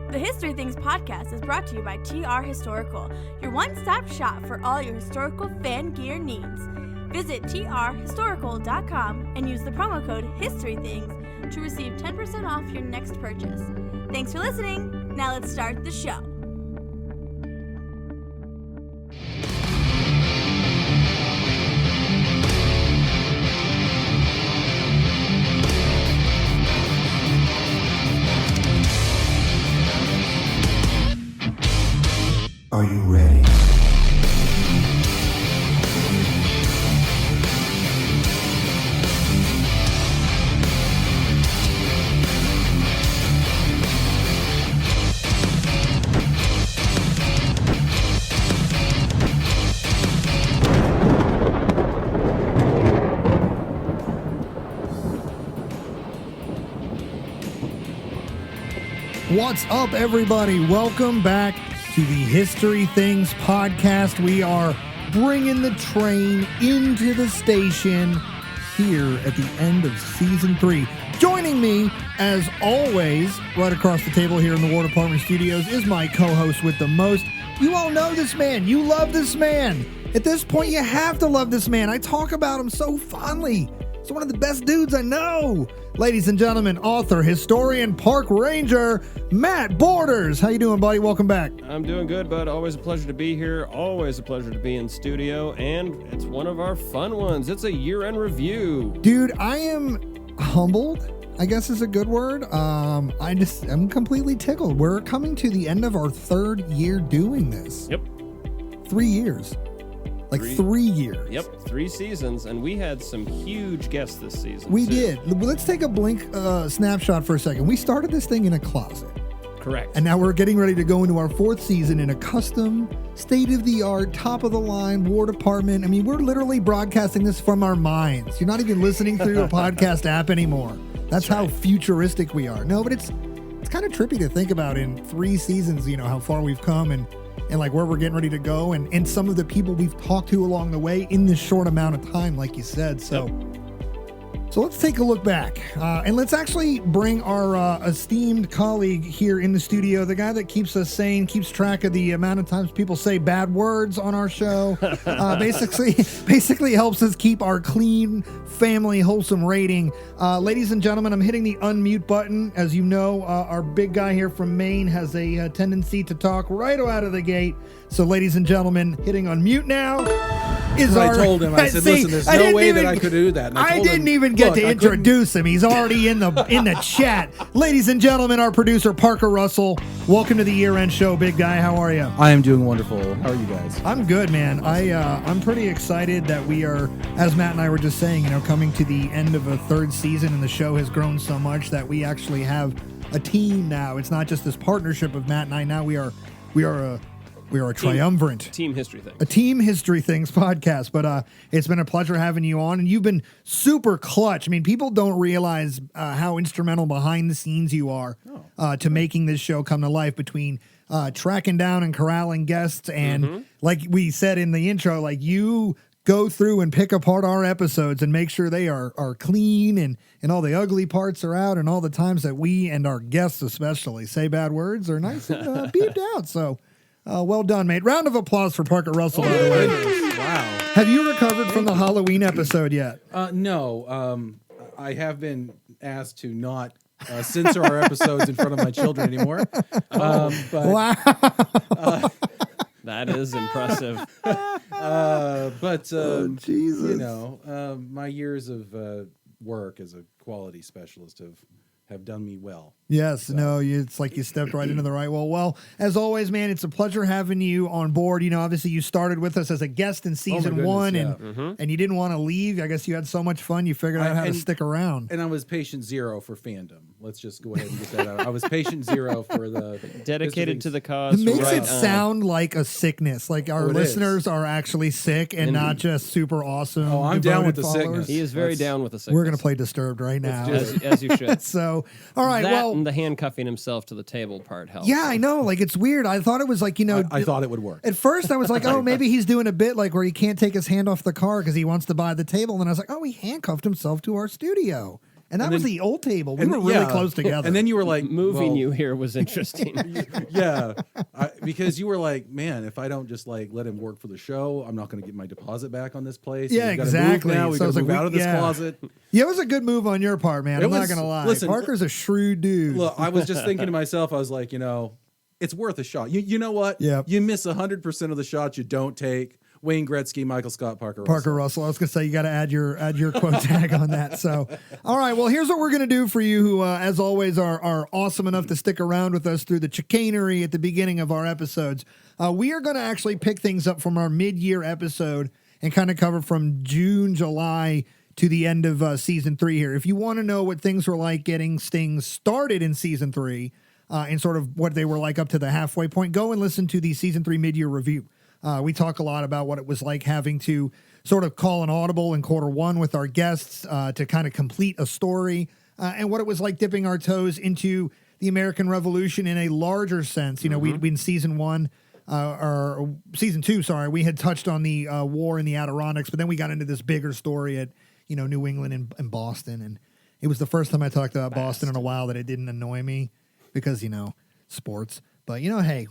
The History Things podcast is brought to you by TR Historical, your one-stop shop for all your historical fan gear needs. Visit trhistorical.com and use the promo code HISTORYTHINGS to receive 10% off your next purchase. Thanks for listening. Now let's start the show. Are you ready? What's up, everybody? Welcome back to the History Things podcast. We are bringing the train into the station here at the end of season 3. Joining me, as always, right across the table here in the War Department Studios is my co-host with the most. You all know this man. You love this man. At this point, you have to love this man. I talk about him so fondly. He's one of the best dudes I know. Ladies and gentlemen, author, historian, park ranger, Matt Borders. How you doing, buddy? Welcome back. I'm doing good, bud. Always a pleasure to be here. Always a pleasure to be in studio. And it's one of our fun ones. It's a year-end review. Dude, I am humbled, I guess is a good word. I'm completely tickled. We're coming to the end of our 3rd year doing this. Yep. 3 years. Like 3 years. Yep, 3 seasons, and we had some huge guests this season. We too. did. Let's take a blink snapshot for a second. We started this thing in a closet. Correct. And now we're getting ready to go into our 4th season in a custom, state-of-the-art, top-of-the-line War Department. I mean, we're literally broadcasting this from our minds. You're not even listening through a podcast app anymore. That's how futuristic we are. No, but it's kind of trippy to think about in 3 seasons, you know, how far we've come and like where we're getting ready to go and some of the people we've talked to along the way in this short amount of time, like you said. So let's take a look back and let's actually bring our esteemed colleague here in the studio, the guy that keeps us sane, keeps track of the amount of times people say bad words on our show, basically helps us keep our clean, family, wholesome rating. Ladies and gentlemen, I'm hitting the unmute button. As you know, our big guy here from Maine has a tendency to talk right out of the gate. So, ladies and gentlemen, hitting unmute now is I told him, I said, listen, there's no way that I could do that. And I didn't even get to introduce him. He's already in the chat. Ladies and gentlemen, our producer, Parker Russell. Welcome to the year-end show, big guy. How are you? I am doing wonderful. How are you guys? I'm good, man. I'm pretty excited that we are, as Matt and I were just saying, you know, coming to the end of a 3rd season, and the show has grown so much that we actually have a team now. It's not just this partnership of Matt and I. Now we are a triumvirate. Team History Things. A Team History Things podcast. But it's been a pleasure having you on, and you've been super clutch. I mean, people don't realize how instrumental behind the scenes you are to making this show come to life, between tracking down and corralling guests. And like we said in the intro, like you go through and pick apart our episodes and make sure they are clean and all the ugly parts are out, and all the times that we and our guests especially say bad words are nice and beeped out. So well done, mate. Round of applause for Parker Russell, by the way. Wow. Have you recovered from the Halloween episode yet? No. I have been asked to not censor our episodes in front of my children anymore. But, Wow. That is impressive. Jesus. you know, my years of work as a quality specialist have done me well. Yes, no, it's like you stepped right into the right wall. Well, as always, man, it's a pleasure having you on board. You know, obviously you started with us as a guest in season 1, and you didn't want to leave. I guess you had so much fun, you figured out how to stick around. And I was patient 0 for fandom. Let's just go ahead and get that out. I was patient 0 for the... Dedicated to the cause. It makes it sound like a sickness. Like our listeners are actually sick and not just super awesome. Oh, I'm down with the followers. sickness. He is very down with the sickness. We're going to play Disturbed right now. As you should. So, all right, that well... and the handcuffing himself to the table part helps. Yeah, I know. Like, it's weird. I thought it was like, you know... I thought it would work. At first, I was like, oh, maybe he's doing a bit like where he can't take his hand off the car because he wants to buy the table. And I was like, oh, he handcuffed himself to our studio. And that was then- the old table. We and were then- really yeah. close together. And then you were like, Moving well, you here was interesting. yeah, because you were like, man, if I don't just like let him work for the show, I'm not going to get my deposit back on this place. Yeah, We've gotta exactly. Move now. We So I got was to like, move out of this yeah. closet. Yeah, it was a good move on your part, man. It I'm not was- going to lie. listen, Parker's a shrewd dude. Look, I was just thinking to myself, I was like, it's worth a shot. You know what? Yep. You miss 100% of the shots you don't take. Wayne Gretzky, Michael Scott, Parker Russell. I was going to say you got to add your quote tag on that. So, all right. Well, here's what we're going to do for you who, as always, are awesome enough to stick around with us through the chicanery at the beginning of our episodes. We are going to actually pick things up from our mid-year episode and kind of cover from June, July to the end of season 3 here. If you want to know what things were like getting Sting started in season 3 and sort of what they were like up to the halfway point, go and listen to the season 3 mid-year review. We talk a lot about what it was like having to sort of call an audible in quarter 1 with our guests to kind of complete a story and what it was like dipping our toes into the American Revolution in a larger sense. You know, we'd been season 1 or season 2, sorry, we had touched on the war in the Adirondacks, but then we got into this bigger story at, New England and Boston. And it was the first time I talked about Boston in a while that it didn't annoy me because, sports. But, hey,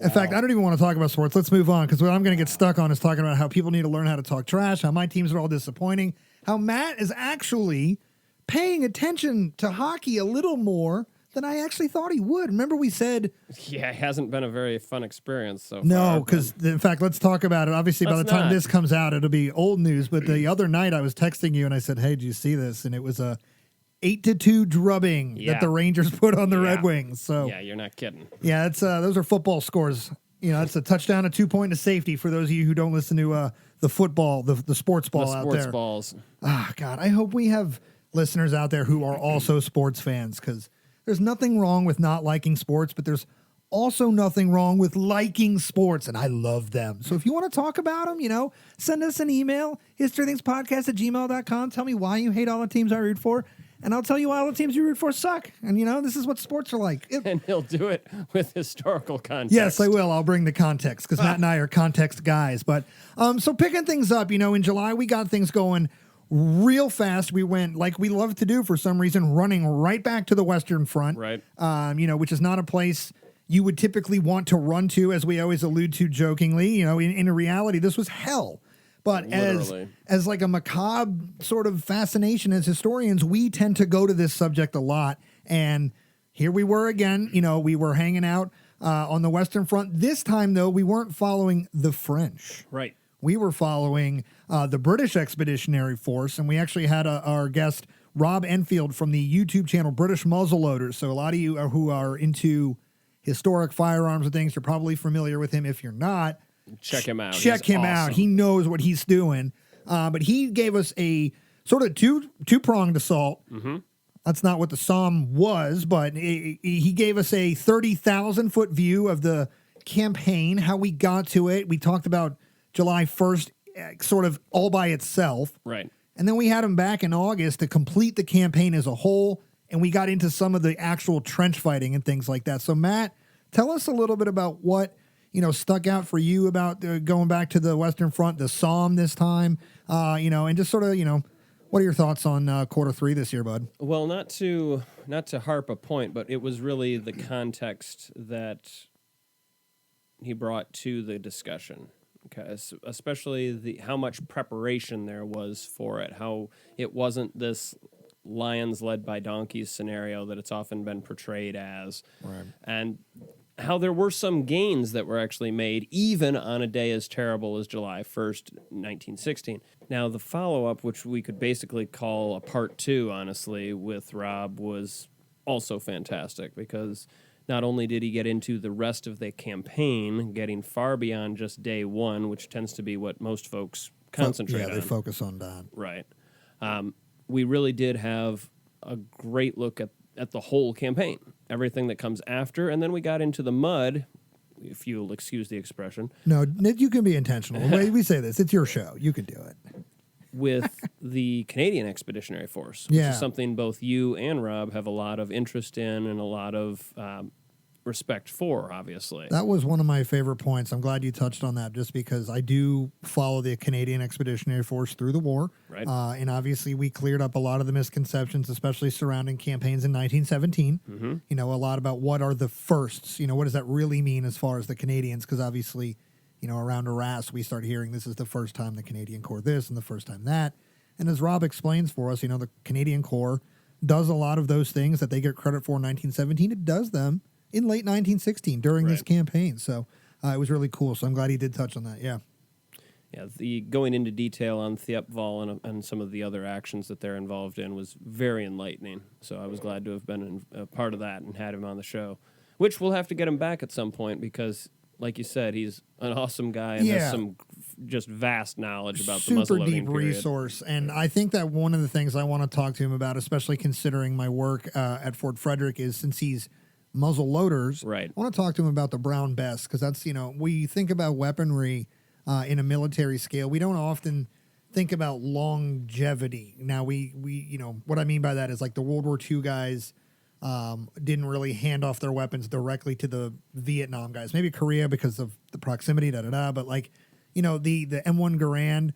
in fact, I don't even want to talk about sports. Let's move on because what I'm going to get stuck on is talking about how people need to learn how to talk trash, how my teams are all disappointing, how Matt is actually paying attention to hockey a little more than I actually thought he would. Remember we said... Yeah, it hasn't been a very fun experience so far. No, because, in fact, let's talk about it. Obviously, by the time this comes out, it'll be old news. But the other night, I was texting you, and I said, hey, did you see this? And it was a 8-2 drubbing that the Rangers put on the Red Wings. So yeah, you're not kidding. Yeah, it's those are football scores. It's a touchdown, a 2-point, and a safety for those of you who don't listen to the football, the sports ball out there. Sports balls. Ah, God, I hope we have listeners out there who are also sports fans because there's nothing wrong with not liking sports, but there's also nothing wrong with liking sports, and I love them. So if you want to talk about them, send us an email, historythingspodcast@gmail.com. Tell me why you hate all the teams I root for. And I'll tell you why all the teams you root for suck. And, this is what sports are like. And he'll do it with historical context. Yes, I will. I'll bring the context because Matt and I are context guys. But so picking things up, in July, we got things going real fast. We went, like we love to do for some reason, running right back to the Western Front. Right. Which is not a place you would typically want to run to, as we always allude to jokingly. In reality, this was hell. But as like a macabre sort of fascination as historians, we tend to go to this subject a lot. And here we were again, we were hanging out on the Western Front. This time, though, we weren't following the French. Right. We were following the British Expeditionary Force. And we actually had our guest, Rob Enfield, from the YouTube channel British Muzzleloaders. So a lot of you who are into historic firearms and things, you're probably familiar with him. If you're not, check him out. Check him out. He knows what he's doing. But he gave us a sort of two-pronged assault. Mm-hmm. That's not what the Somme was, but he gave us a 30,000-foot view of the campaign, how we got to it. We talked about July 1st sort of all by itself. Right. And then we had him back in August to complete the campaign as a whole, and we got into some of the actual trench fighting and things like that. So, Matt, tell us a little bit about what stuck out for you about going back to the Western Front, the Somme this time, and just sort of, what are your thoughts on quarter 3 this year, bud? Well, not to harp a point, but it was really the context that he brought to the discussion. Okay, especially how much preparation there was for it, how it wasn't this lions led by donkeys scenario that it's often been portrayed as. Right. And how there were some gains that were actually made, even on a day as terrible as July 1st, 1916. Now, the follow-up, which we could basically call a part 2, honestly, with Rob, was also fantastic, because not only did he get into the rest of the campaign, getting far beyond just day 1, which tends to be what most folks concentrate on. Yeah, they focus on that. Right. We really did have a great look at the whole campaign, everything that comes after, and then we got into the mud, if you'll excuse the expression. No, you can be intentional. The way we say this, it's your show. You can do it. With the Canadian Expeditionary Force, which is something both you and Rob have a lot of interest in and a lot of respect for, obviously. That was one of my favorite points. I'm glad you touched on that, just because I do follow the Canadian Expeditionary Force through the war. Right. And obviously we cleared up a lot of the misconceptions, especially surrounding campaigns in 1917. Mm-hmm. You know, a lot about what are the firsts, what does that really mean as far as the Canadians? Because obviously, around Arras, we start hearing this is the first time the Canadian Corps this and the first time that. And as Rob explains for us, the Canadian Corps does a lot of those things that they get credit for in 1917. It does them in late 1916 during this campaign. So it was really cool. So I'm glad he did touch on that. Yeah. Yeah, the going into detail on Thiepval and some of the other actions that they're involved in was very enlightening. So I was glad to have been a part of that and had him on the show, which we'll have to get him back at some point because, like you said, he's an awesome guy and has some just vast knowledge about the muzzleloading super deep period. resource. And I think that one of the things I want to talk to him about, especially considering my work at Fort Frederick, is since he's muzzle loaders, right. I want to talk to him about the Brown Bess, because that's, we think about weaponry in a military scale. We don't often think about longevity. Now, we what I mean by that is like the World War II guys didn't really hand off their weapons directly to the Vietnam guys. Maybe Korea because of the proximity, but like, the M1 Garand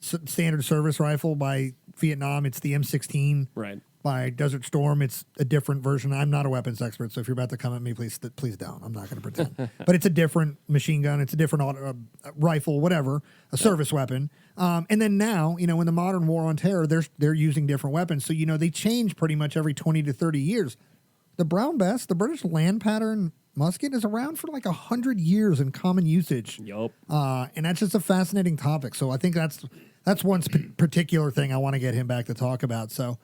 standard service rifle by Vietnam, it's the M16. Right. By Desert Storm, it's a different version. I'm not a weapons expert, so if you're about to come at me, please don't. I'm not going to pretend. But it's a different machine gun. It's a different rifle, whatever, a service weapon. And then now, in the modern war on terror, they're using different weapons. So, they change pretty much every 20 to 30 years. The Brown Bess, the British land pattern musket, is around for like 100 years in common usage. Yup. And that's just a fascinating topic. So I think that's one particular thing I want to get him back to talk about. So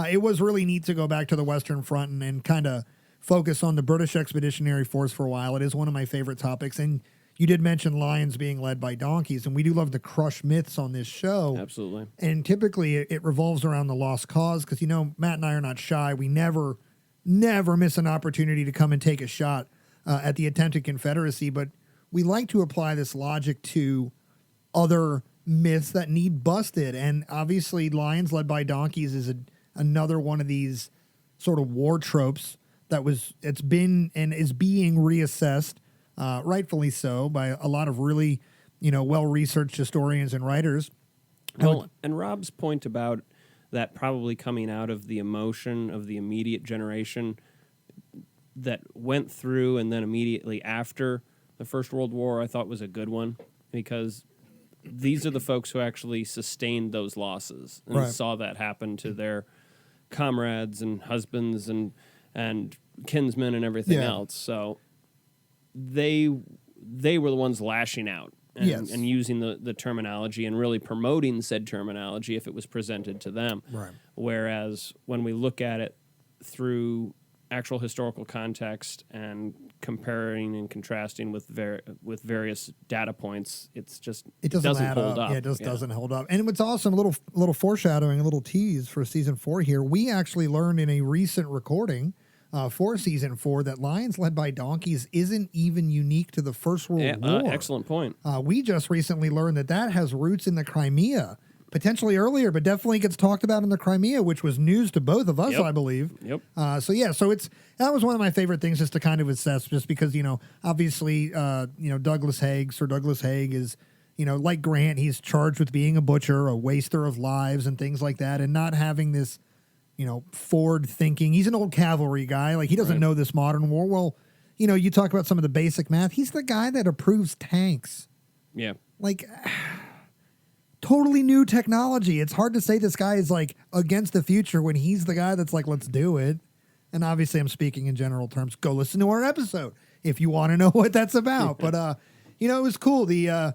it was really neat to go back to the Western Front and kind of focus on the British Expeditionary Force for a while. It is one of my favorite topics. And you did mention lions being led by donkeys, and we do love to crush myths on this show. Absolutely. And typically it revolves around the lost cause because, Matt and I are not shy. We never miss an opportunity to come and take a shot at the attempted Confederacy, but we like to apply this logic to other myths that need busted. And obviously lions led by donkeys is another one of these sort of war tropes it's been and is being reassessed, rightfully so, by a lot of really, well-researched historians and writers. Well, and Rob's point about that probably coming out of the emotion of the immediate generation that went through and then immediately after the First World War, I thought was a good one, because these are the folks who actually sustained those losses and saw that happen to their comrades and husbands and kinsmen and everything else. So they were the ones lashing out and using the terminology and really promoting said terminology if it was presented to them. Right. Whereas when we look at it through actual historical context and comparing and contrasting with various data points, it doesn't hold up. Yeah, it just doesn't hold up. And what's awesome, a little foreshadowing, a little tease for season 4 here. We actually learned in a recent recording for season 4 that lions led by donkeys isn't even unique to the First World War. Excellent point. We just recently learned that has roots in the Crimea, potentially earlier, but definitely gets talked about in the Crimea, which was news to both of us, I believe. Yep. So that was one of my favorite things just to kind of assess, just because, obviously, Douglas Haig, Sir Douglas Haig is, like Grant, he's charged with being a butcher, a waster of lives and things like that, and not having this, forward thinking. He's an old cavalry guy. Like, he doesn't know this modern war. Well, you talk about some of the basic math. He's the guy that approves tanks. Yeah. Like, totally new technology. It's hard to say this guy is like against the future when he's the guy that's like, let's do it. And obviously I'm speaking in general terms. Go listen to our episode if you want to know what that's about. But it was cool. The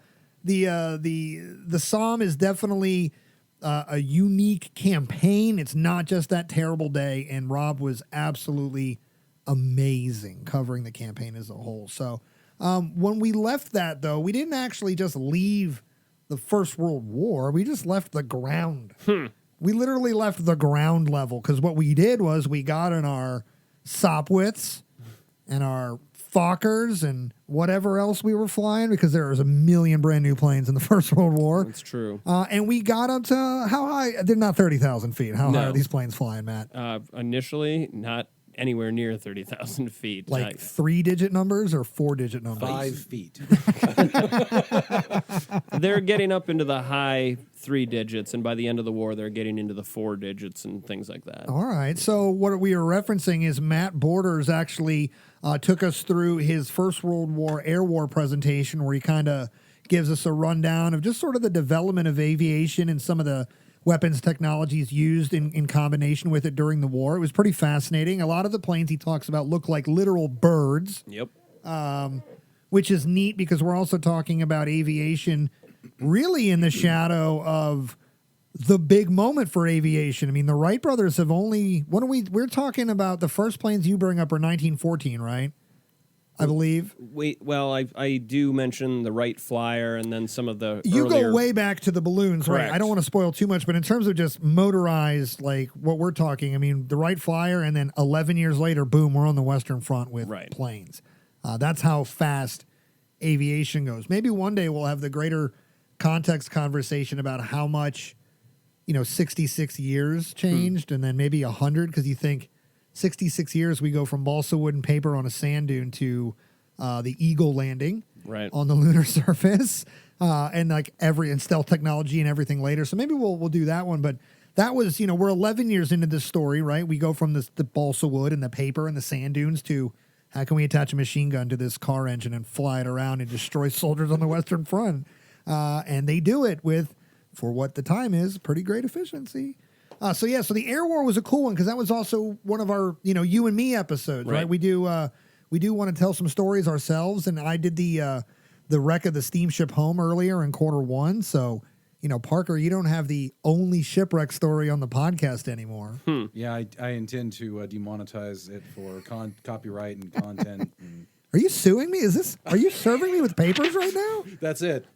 Somme is definitely a unique campaign. It's not just that terrible day, and Rob was absolutely amazing covering the campaign as a whole. So when we left that, though, we didn't actually just leave the First World War. We just left the ground. We literally left the ground level, because what we did was we got in our Sopwiths and our Fokkers and whatever else we were flying, because there was a million brand new planes in the First World War. That's true. And we got up to how high? They're not 30,000 feet. How high are these planes flying, Matt? Initially, not anywhere near 30,000 feet. Like 3-digit numbers or 4-digit numbers? 5 feet. They're getting up into the high 3 digits, and by the end of the war, they're getting into the 4 digits and things like that. All right. So what we are referencing is Matt Borders actually took us through his First World War Air War presentation, where he kind of gives us a rundown of just sort of the development of aviation and some of the weapons technologies used in combination with it during the war. It was pretty fascinating. A lot of the planes he talks about look like literal birds. Yep. Which is neat because we're also talking about aviation really in the shadow of the big moment for aviation. I mean, the Wright brothers have we're talking about the first planes you bring up are 1914, right? I believe. I do mention the Wright Flyer and then some of the You earlier... go way back to the balloons, Correct. right? I don't want to spoil too much, but in terms of just motorized, like what we're talking, I mean, the Wright Flyer, and then 11 years later, boom, we're on the Western Front with planes. That's how fast aviation goes. Maybe one day we'll have the greater context conversation about how much, 66 years changed, and then maybe 100, because you think 66 years we go from balsa wood and paper on a sand dune to the Eagle landing on the lunar surface, and stealth technology and everything later. So maybe we'll do that one. But that was, we're 11 years into this story, right? We go from the balsa wood and the paper and the sand dunes to how can we attach a machine gun to this car engine and fly it around and destroy soldiers on the Western Front? And they do it with, for what the time is, pretty great efficiency. So the Air War was a cool one because that was also one of our, you and me episodes, right? We do want to tell some stories ourselves, and I did the wreck of the steamship Home earlier in Q1. So, Parker, you don't have the only shipwreck story on the podcast anymore. Yeah, I intend to demonetize it for copyright and content. Are you suing me? Are you serving me with papers right now? That's it.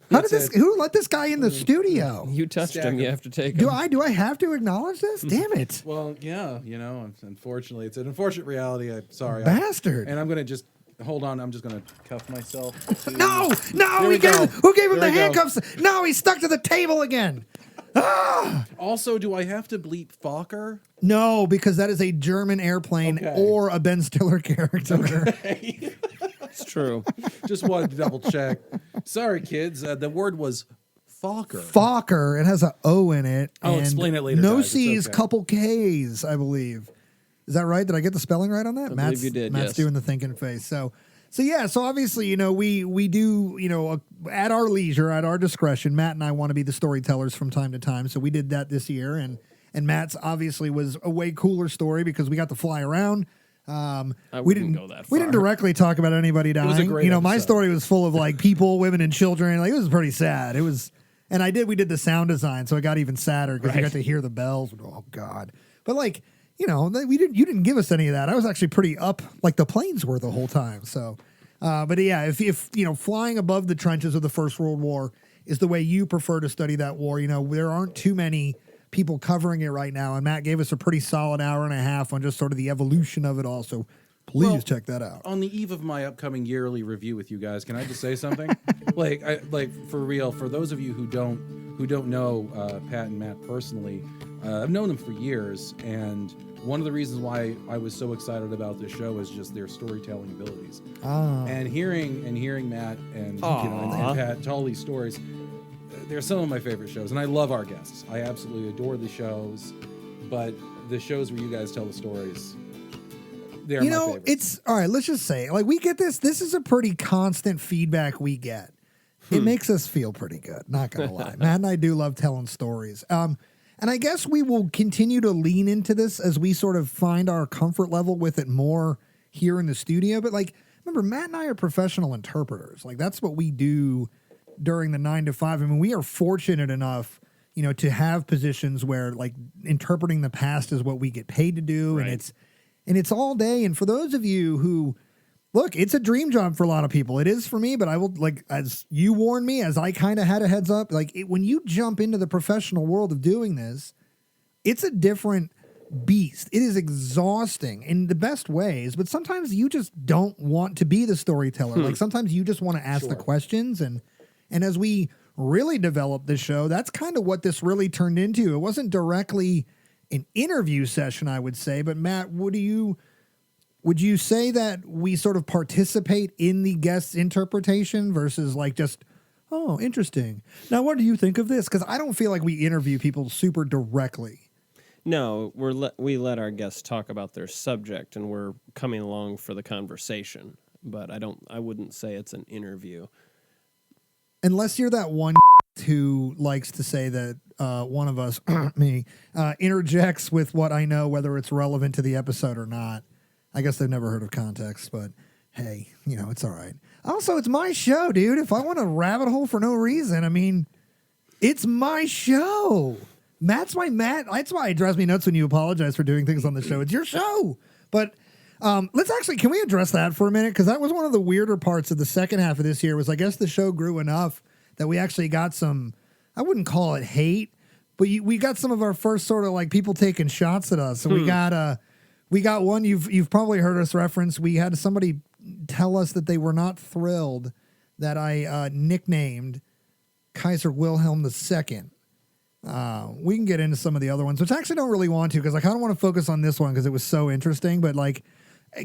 Who let this guy in the studio? You touched him. You have to take him. Do I have to acknowledge this? Damn it. Well, yeah, unfortunately, it's an unfortunate reality. I'm sorry. Bastard. And I'm going to just, hold on, I'm just going to cuff myself. No, who gave him the handcuffs? No, he's stuck to the table again. Also, do I have to bleep Fokker? No, because that is a German airplane or a Ben Stiller character. Okay. It's true. Just wanted to double check. Sorry, kids. The word was Fokker. Fokker. It has an O in it. I'll explain it later. No guys. C's, couple K's, I believe. Is that right? Did I get the spelling right on that? I believe you did. Matt's doing the thinking face. So obviously, we do, at our leisure, at our discretion, Matt and I want to be the storytellers from time to time. So we did that this year, and Matt's obviously was a way cooler story because we got to fly around. We didn't go that far. We didn't directly talk about anybody dying. It was a great my episode. story was full of like people, women, and children. Like it was pretty sad. It was, and we did the sound design, so it got even sadder because you got to hear the bells. Oh God! But like, you didn't give us any of that. I was actually pretty up, like the planes were the whole time. So, but yeah, if flying above the trenches of the First World War is the way you prefer to study that war, there aren't too many people covering it right now, and Matt gave us a pretty solid hour and a half on just sort of the evolution of it all. So please check that out. On the eve of my upcoming yearly review with you guys, can I just say something? For real, for those of you who don't know Pat and Matt personally, I've known them for years, and one of the reasons why I was so excited about this show is just their storytelling abilities. And hearing Matt and Pat tell all these stories. They're some of my favorite shows, and I love our guests. I absolutely adore the shows, but the shows where you guys tell the stories, they're my favorites. It's all right. Let's just say, like, we get this. This is a pretty constant feedback we get. It makes us feel pretty good. Not gonna lie, Matt and I do love telling stories. And I guess we will continue to lean into this as we sort of find our comfort level with it more here in the studio. But like, remember, Matt and I are professional interpreters. Like, that's what we do during the 9 to 5. I mean, we are fortunate enough, to have positions where like interpreting the past is what we get paid to do. Right. And it's all day. And for those of you who look, it's a dream job for a lot of people. It is for me, but I will, like, as you warned me, as I kind of had a heads up, like when you jump into the professional world of doing this, it's a different beast. It is exhausting in the best ways, but sometimes you just don't want to be the storyteller. Like sometimes you just want to ask the questions. And as we really developed this show, that's kind of what this really turned into. It wasn't directly an interview session, I would say, but Matt, what do you would you say that we sort of participate in the guest's interpretation versus like just, oh, interesting. Now, what do you think of this? Because I don't feel like we interview people super directly. No, we let our guests talk about their subject, and we're coming along for the conversation. But I wouldn't say it's an interview. Unless you're that one who likes to say that one of us, me, interjects with what I know, whether it's relevant to the episode or not. I guess they've never heard of context, but hey, it's all right. Also, it's my show, dude. If I want to rabbit hole for no reason, I mean, it's my show. That's why it drives me nuts when you apologize for doing things on the show. It's your show. But can we address that for a minute? Because that was one of the weirder parts of the second half of this year was I guess the show grew enough that we actually got some, I wouldn't call it hate, but we got some of our first sort of like people taking shots at us. So we got one you've probably heard us reference. We had somebody tell us that they were not thrilled that I nicknamed Kaiser Wilhelm II. We can get into some of the other ones, which I actually don't really want to because I kind of want to focus on this one because it was so interesting. But like,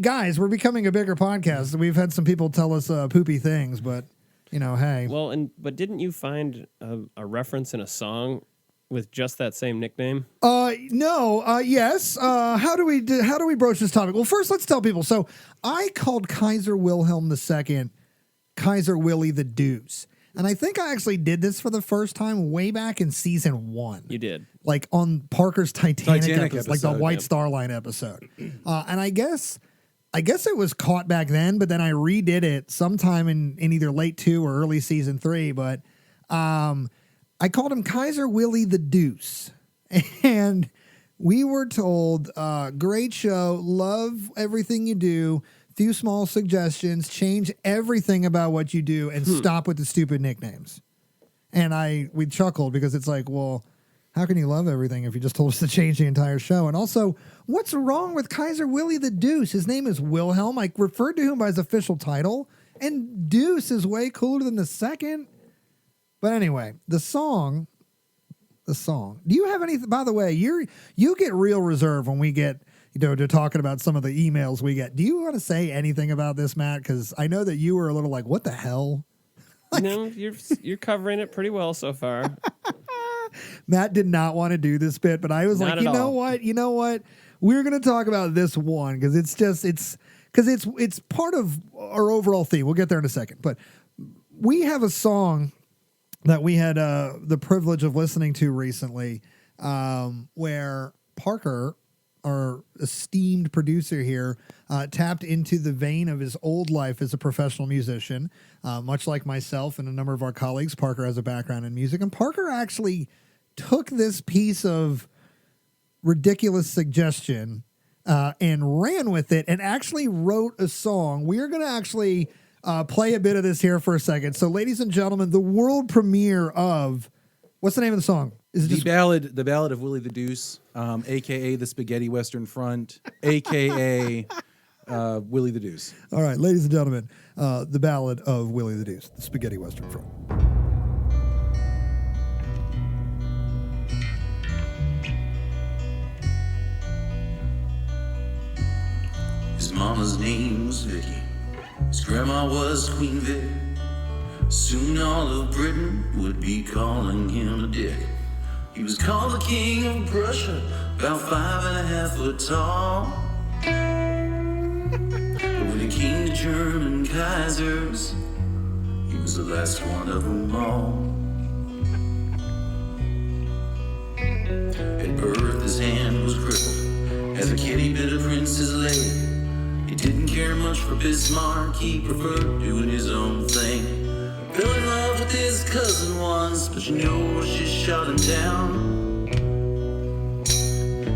guys, we're becoming a bigger podcast. We've had some people tell us poopy things, but hey. Well, but didn't you find a reference in a song with just that same nickname? No. Yes. How do we broach this topic? Well, first let's tell people. So I called Kaiser Wilhelm II Kaiser Willie the Deuce. And I think I actually did this for the first time way back in season 1. You did. Like on Parker's Titanic episode, like the White yep. Star Line episode. And I guess it was caught back then, but then I redid it sometime in either late 2 or early season 3. But I called him Kaiser Willie the Deuce. And we were told, great show, love everything you do. Few small suggestions, change everything about what you do and stop with the stupid nicknames. And we chuckled because it's like, well, how can you love everything if you just told us to change the entire show? And also, what's wrong with Kaiser Willie the Deuce? His name is Wilhelm. I referred to him by his official title. And Deuce is way cooler than the second. But anyway, the song. Do you have anything? By the way, you get real reserved when we get to talking about some of the emails we get. Do you want to say anything about this, Matt? Because I know that you were a little like, what the hell? No, you're covering it pretty well so far. Matt did not want to do this bit, but I was Not like, at you know what? We're going to talk about this one because it's part of our overall theme. We'll get there in a second. But we have a song that we had the privilege of listening to recently where Parker, our esteemed producer here, tapped into the vein of his old life as a professional musician. Much like myself and a number of our colleagues, Parker has a background in music. And Parker actually took this piece of ridiculous suggestion and ran with it and actually wrote a song. We are going to actually play a bit of this here for a second. So, ladies and gentlemen, the world premiere of... What's the name of the song? Is it The Ballad of Willie the Deuce, a.k.a. the Spaghetti Western Front, a.k.a. Willie the Deuce. All right, ladies and gentlemen, the Ballad of Willie the Deuce, the Spaghetti Western Front. His mama's name was Vicky. His grandma was Queen Vic. Soon all of Britain would be calling him a dick. He was called the king of Prussia, about 5.5 foot tall. But when it came to German Kaisers, he was the last one of them all. At birth his hand was crippled, as a kid he bit a prince's leg. He didn't care much for Bismarck, he preferred doing his own thing. Fell in love with his cousin once, but she shot him down.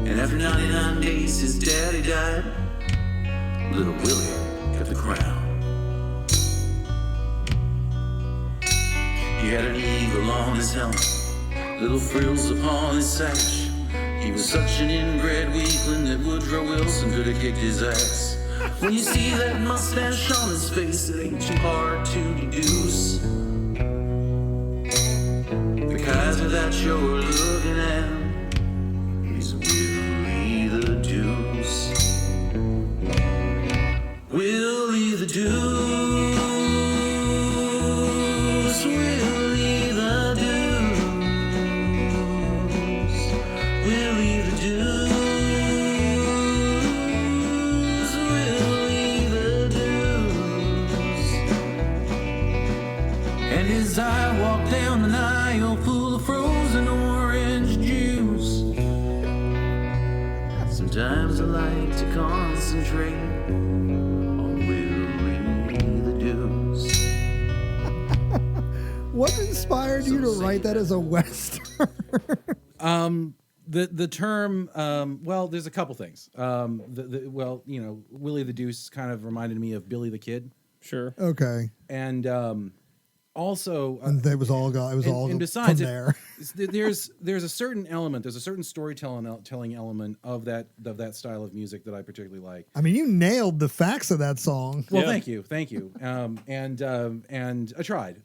And after 99 days, his daddy died. Little Willie got the crown. He had an eagle on his helmet, little frills upon his sash. He was such an inbred weakling that Woodrow Wilson could have kicked his ass. When you see that mustache on his face, it ain't too hard to deduce. The Kaiser that you're looking at is Willie the Deuce. tired as I walk down an aisle full of frozen orange juice. Sometimes I like to concentrate on Willie the Deuce. What inspired you to write that as a Western? The term, well, there's a couple things. Well, you know, Willie the Deuce kind of reminded me of Billy the Kid, Sure. Okay. and also, And it was all and besides, from there. there's a certain element, there's a certain storytelling element of that style of music that I particularly like. I mean, you nailed the facts of that song. Well, Yeah. thank you. And I tried.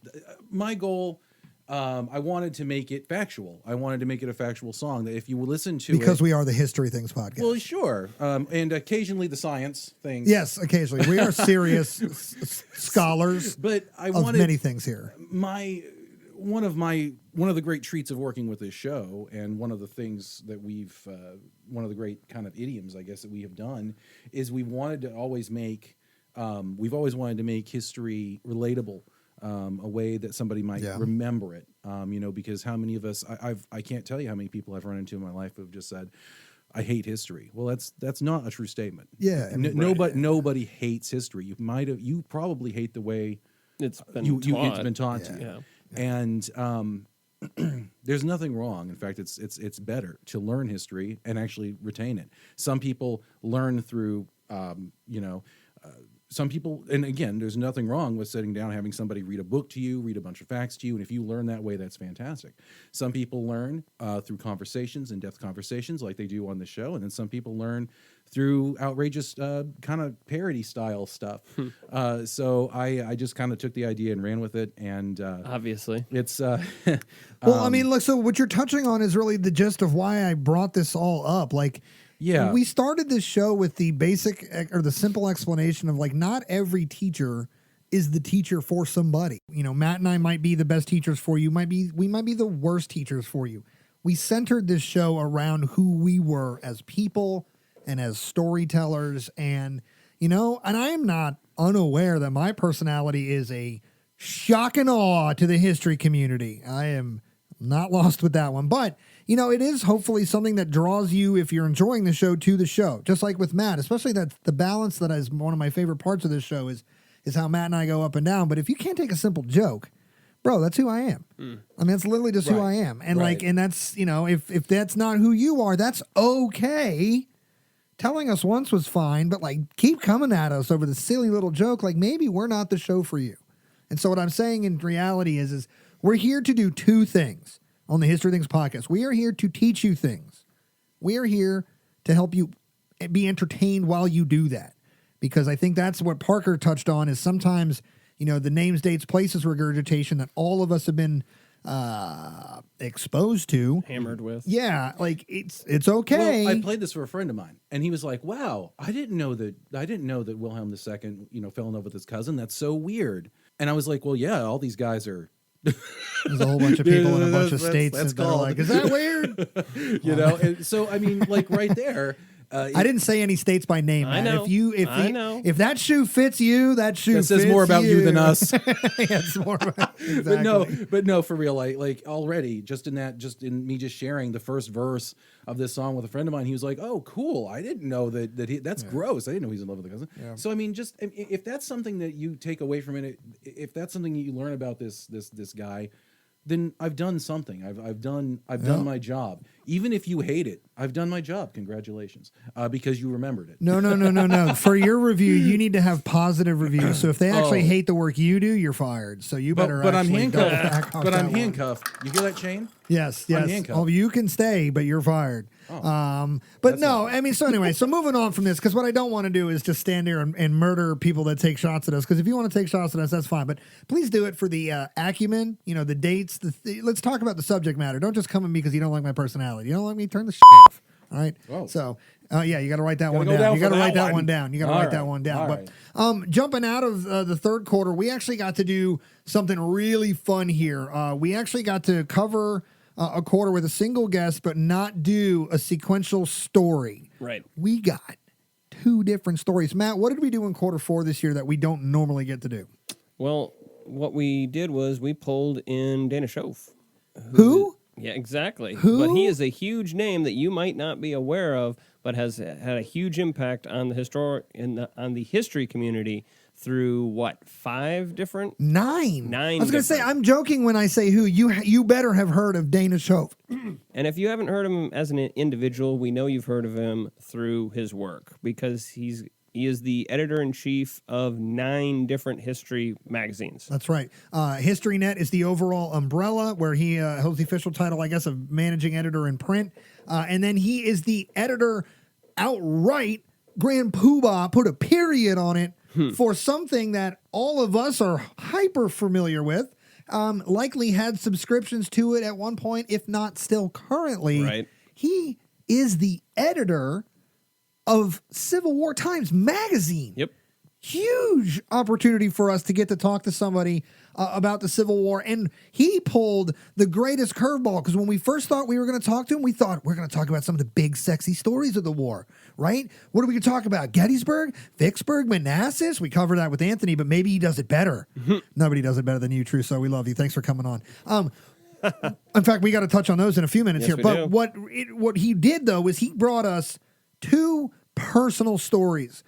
My goal, I wanted to make it factual. I wanted to make it a factual song that if you listen to Because it, we are the History Things podcast. well, sure, and occasionally the science things. Yes, occasionally. We are serious scholars But I of wanted many things here. one of the great treats of working with this show, and one of the things that one of the great kind of idioms, I guess, that we have done is we've always wanted to make history relatable, a way that somebody might remember it. You know, because how many of us, I can't tell you how many people I've run into in my life who have just said, I hate history. Well, that's not a true statement. Yeah, I mean, nobody hates history. You probably hate the way It's been it's taught. been taught to you. Yeah. And there's nothing wrong. In fact, it's better to learn history and actually retain it. Some people learn through, some people, and again, there's nothing wrong with sitting down, having somebody read a book to you, read a bunch of facts to you, and if you learn that way, that's fantastic. Some people learn through conversations, in-depth conversations like they do on the show, and then some people learn through outrageous kind of parody style stuff. So I just kind of took the idea and ran with it, and Obviously. it's Well, I mean, look, so what you're touching on is really the gist of why I brought this all up. Like, yeah. we started this show with the basic or the simple explanation of like, not every teacher is the teacher for somebody. You know, Matt and I might be the best teachers for you. We might be the worst teachers for you. We centered this show around who we were as people and as storytellers. And, you know, and I am not unaware that my personality is a shock and awe to the history community. I am not lost with that one. But, you know, it is hopefully something that draws you, if you're enjoying the show, to the show. Just like with Matt, especially that the balance that is one of my favorite parts of this show is how Matt and I go up and down. But if you can't take a simple joke, bro, that's who I am. I mean, that's literally just who I am. And and that's, you know, if that's not who you are, that's okay. Telling us once was fine, but like, keep coming at us over the silly little joke. Like, maybe we're not the show for you. And so what I'm saying in reality is we're here to do two things on the History Things podcast. We are here to teach you things. We are here to help you be entertained while you do that. Because I think that's what Parker touched on is sometimes, you know, the names, dates, places regurgitation that all of us have been exposed to. Hammered with. Yeah, like it's okay. Well, I played this for a friend of mine, and he was like, "Wow, I didn't know that Wilhelm II, you know, fell in love with his cousin. That's so weird." And I was like, "Well, yeah, all these guys are." There's a whole bunch of people in a bunch of states that are like, "Is that weird?" You know, and so I mean, like right there. I didn't say any states by name. I Matt. know. If that shoe fits you, that shoe That says fits more about you than us. Yeah, it's more about exactly. But no, for real, like already, just in me just sharing the first verse of this song with a friend of mine, he was like, "Oh, cool! I didn't know that's gross. I didn't know he's in love with a cousin." Yeah. So I mean, just if that's something that you take away from it, if that's something you learn about this guy, then I've done something. I've done my job. Even if you hate it, I've done my job. Congratulations, because you remembered it. No. For your review, you need to have positive reviews. So if they actually hate the work you do, you're fired. So you better. But I'm actually double back handcuffed. off But I'm that one. handcuffed. You hear that chain? Yes. I'm handcuffed. Oh, you can stay, but you're fired. But no, I mean, so anyway, so moving on from this, because what I don't want to do is just stand there and murder people that take shots at us. Because if you want to take shots at us, that's fine. But please do it for the acumen, you know, the dates. Let's talk about the subject matter. Don't just come at me because you don't like my personality. You don't like me, turn the shit off. All right. Whoa. So, yeah, you got to write that one go down. down You got to for write that that one. one down. You got to All write right. that one down. All But jumping out of the third quarter, we actually got to do something really fun here. We actually got to cover a quarter with a single guest, but not do a sequential story. Right. We got two different stories. Matt, what did we do in quarter four this year that we don't normally get to do? Well, what we did was we pulled in Dana Schoaf. Who? Yeah, exactly. Who? But he is a huge name that you might not be aware of, but has had a huge impact on the on the history community through what, 5 different? 9. I was going to say, I'm joking when I say who. You better have heard of Dana Schoaf. And if you haven't heard of him as an individual, we know you've heard of him through his work because he is the editor-in-chief of 9 different history magazines. That's right. HistoryNet is the overall umbrella where he holds the official title, I guess, of managing editor in print. And then he is the editor outright. Grand Poobah put a period on it for something that all of us are hyper familiar with. Likely had subscriptions to it at one point, if not still currently. Right. He is the editor of Civil War Times magazine. Yep. Huge opportunity for us to get to talk to somebody about the Civil War. And he pulled the greatest curveball because when we first thought we were going to talk to him, we thought we're going to talk about some of the big, sexy stories of the war, right? What are we going to talk about? Gettysburg, Vicksburg, Manassas? We covered that with Anthony, but maybe he does it better. Nobody does it better than you, True. So we love you. Thanks for coming on. In fact, we got to touch on those in a few minutes Yes, here. we But do. what he did, though, is he brought us 2 personal stories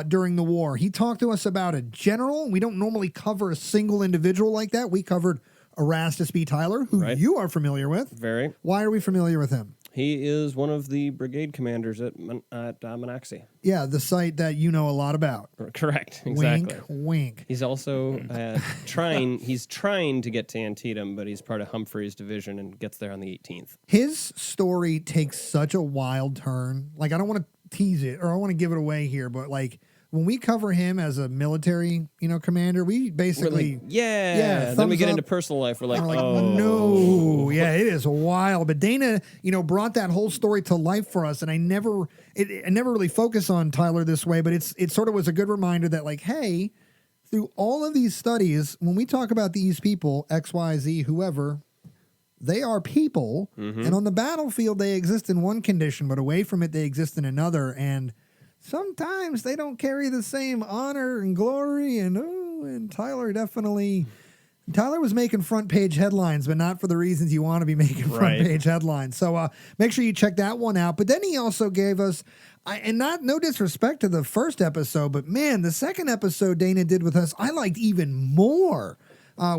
during the war. He talked to us about a general. We don't normally cover a single individual like that. We covered Erastus B. Tyler, who Right. you are familiar with. Very. Why are we familiar with him? He is one of the brigade commanders at Monocacy. Yeah, the site that you know a lot about. Correct. Exactly. Wink, wink. He's also trying to get to Antietam, but he's part of Humphrey's division and gets there on the 18th. His story takes such a wild turn. Like, I don't want to tease it or I want to give it away here, but like when we cover him as a military, commander, we basically, We're like, yeah. Then we get into personal life. We're like, oh no. Yeah, it is wild. But Dana, brought that whole story to life for us. And I never really focus on Tyler this way, but it sort of was a good reminder that like, hey, through all of these studies, when we talk about these people, X, Y, Z, whoever, they are people. And on the battlefield, they exist in one condition, but away from it, they exist in another. And sometimes they don't carry the same honor and glory. And Tyler was making front page headlines, but not for the reasons you want to be making front page headlines. So make sure you check that one out. But then he also gave us, no disrespect to the first episode, but man, the second episode Dana did with us, I liked even more.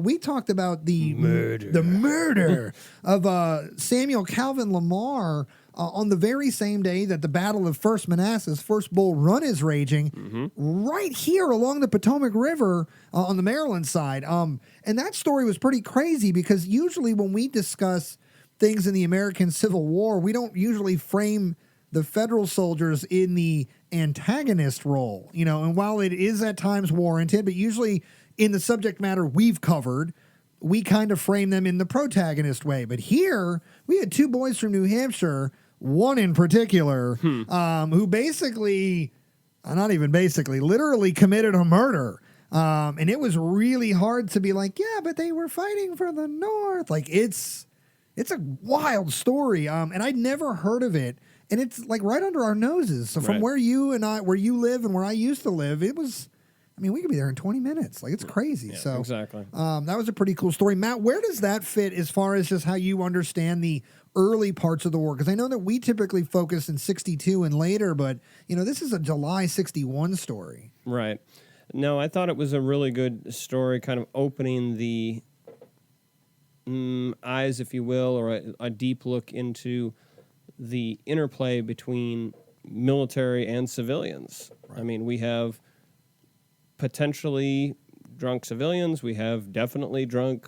We talked about the murder of Samuel Calvin Lamar on the very same day that the Battle of First Manassas, First Bull Run is raging, right here along the Potomac River on the Maryland side. And that story was pretty crazy because usually when we discuss things in the American Civil War, we don't usually frame the federal soldiers in the antagonist role, and while it is at times warranted, but usually in the subject matter we've covered, we kind of frame them in the protagonist way. But here, we had 2 boys from New Hampshire, one in particular, who basically, literally committed a murder. And it was really hard to be like, yeah, but they were fighting for the North. Like, it's a wild story. And I'd never heard of it. And it's like right under our noses. So from where you live and where I used to live, it was... we could be there in 20 minutes. Like, it's crazy. Yeah, so exactly. That was a pretty cool story. Matt, where does that fit as far as just how you understand the early parts of the war? Because I know that we typically focus in 62 and later, but, this is a July 61 story. Right. No, I thought it was a really good story, kind of opening the eyes, if you will, or a deep look into the interplay between military and civilians. Right. We have potentially drunk civilians. We have definitely drunk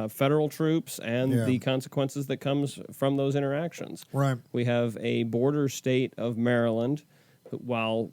federal troops and the consequences that comes from those interactions. Right. We have a border state of Maryland. While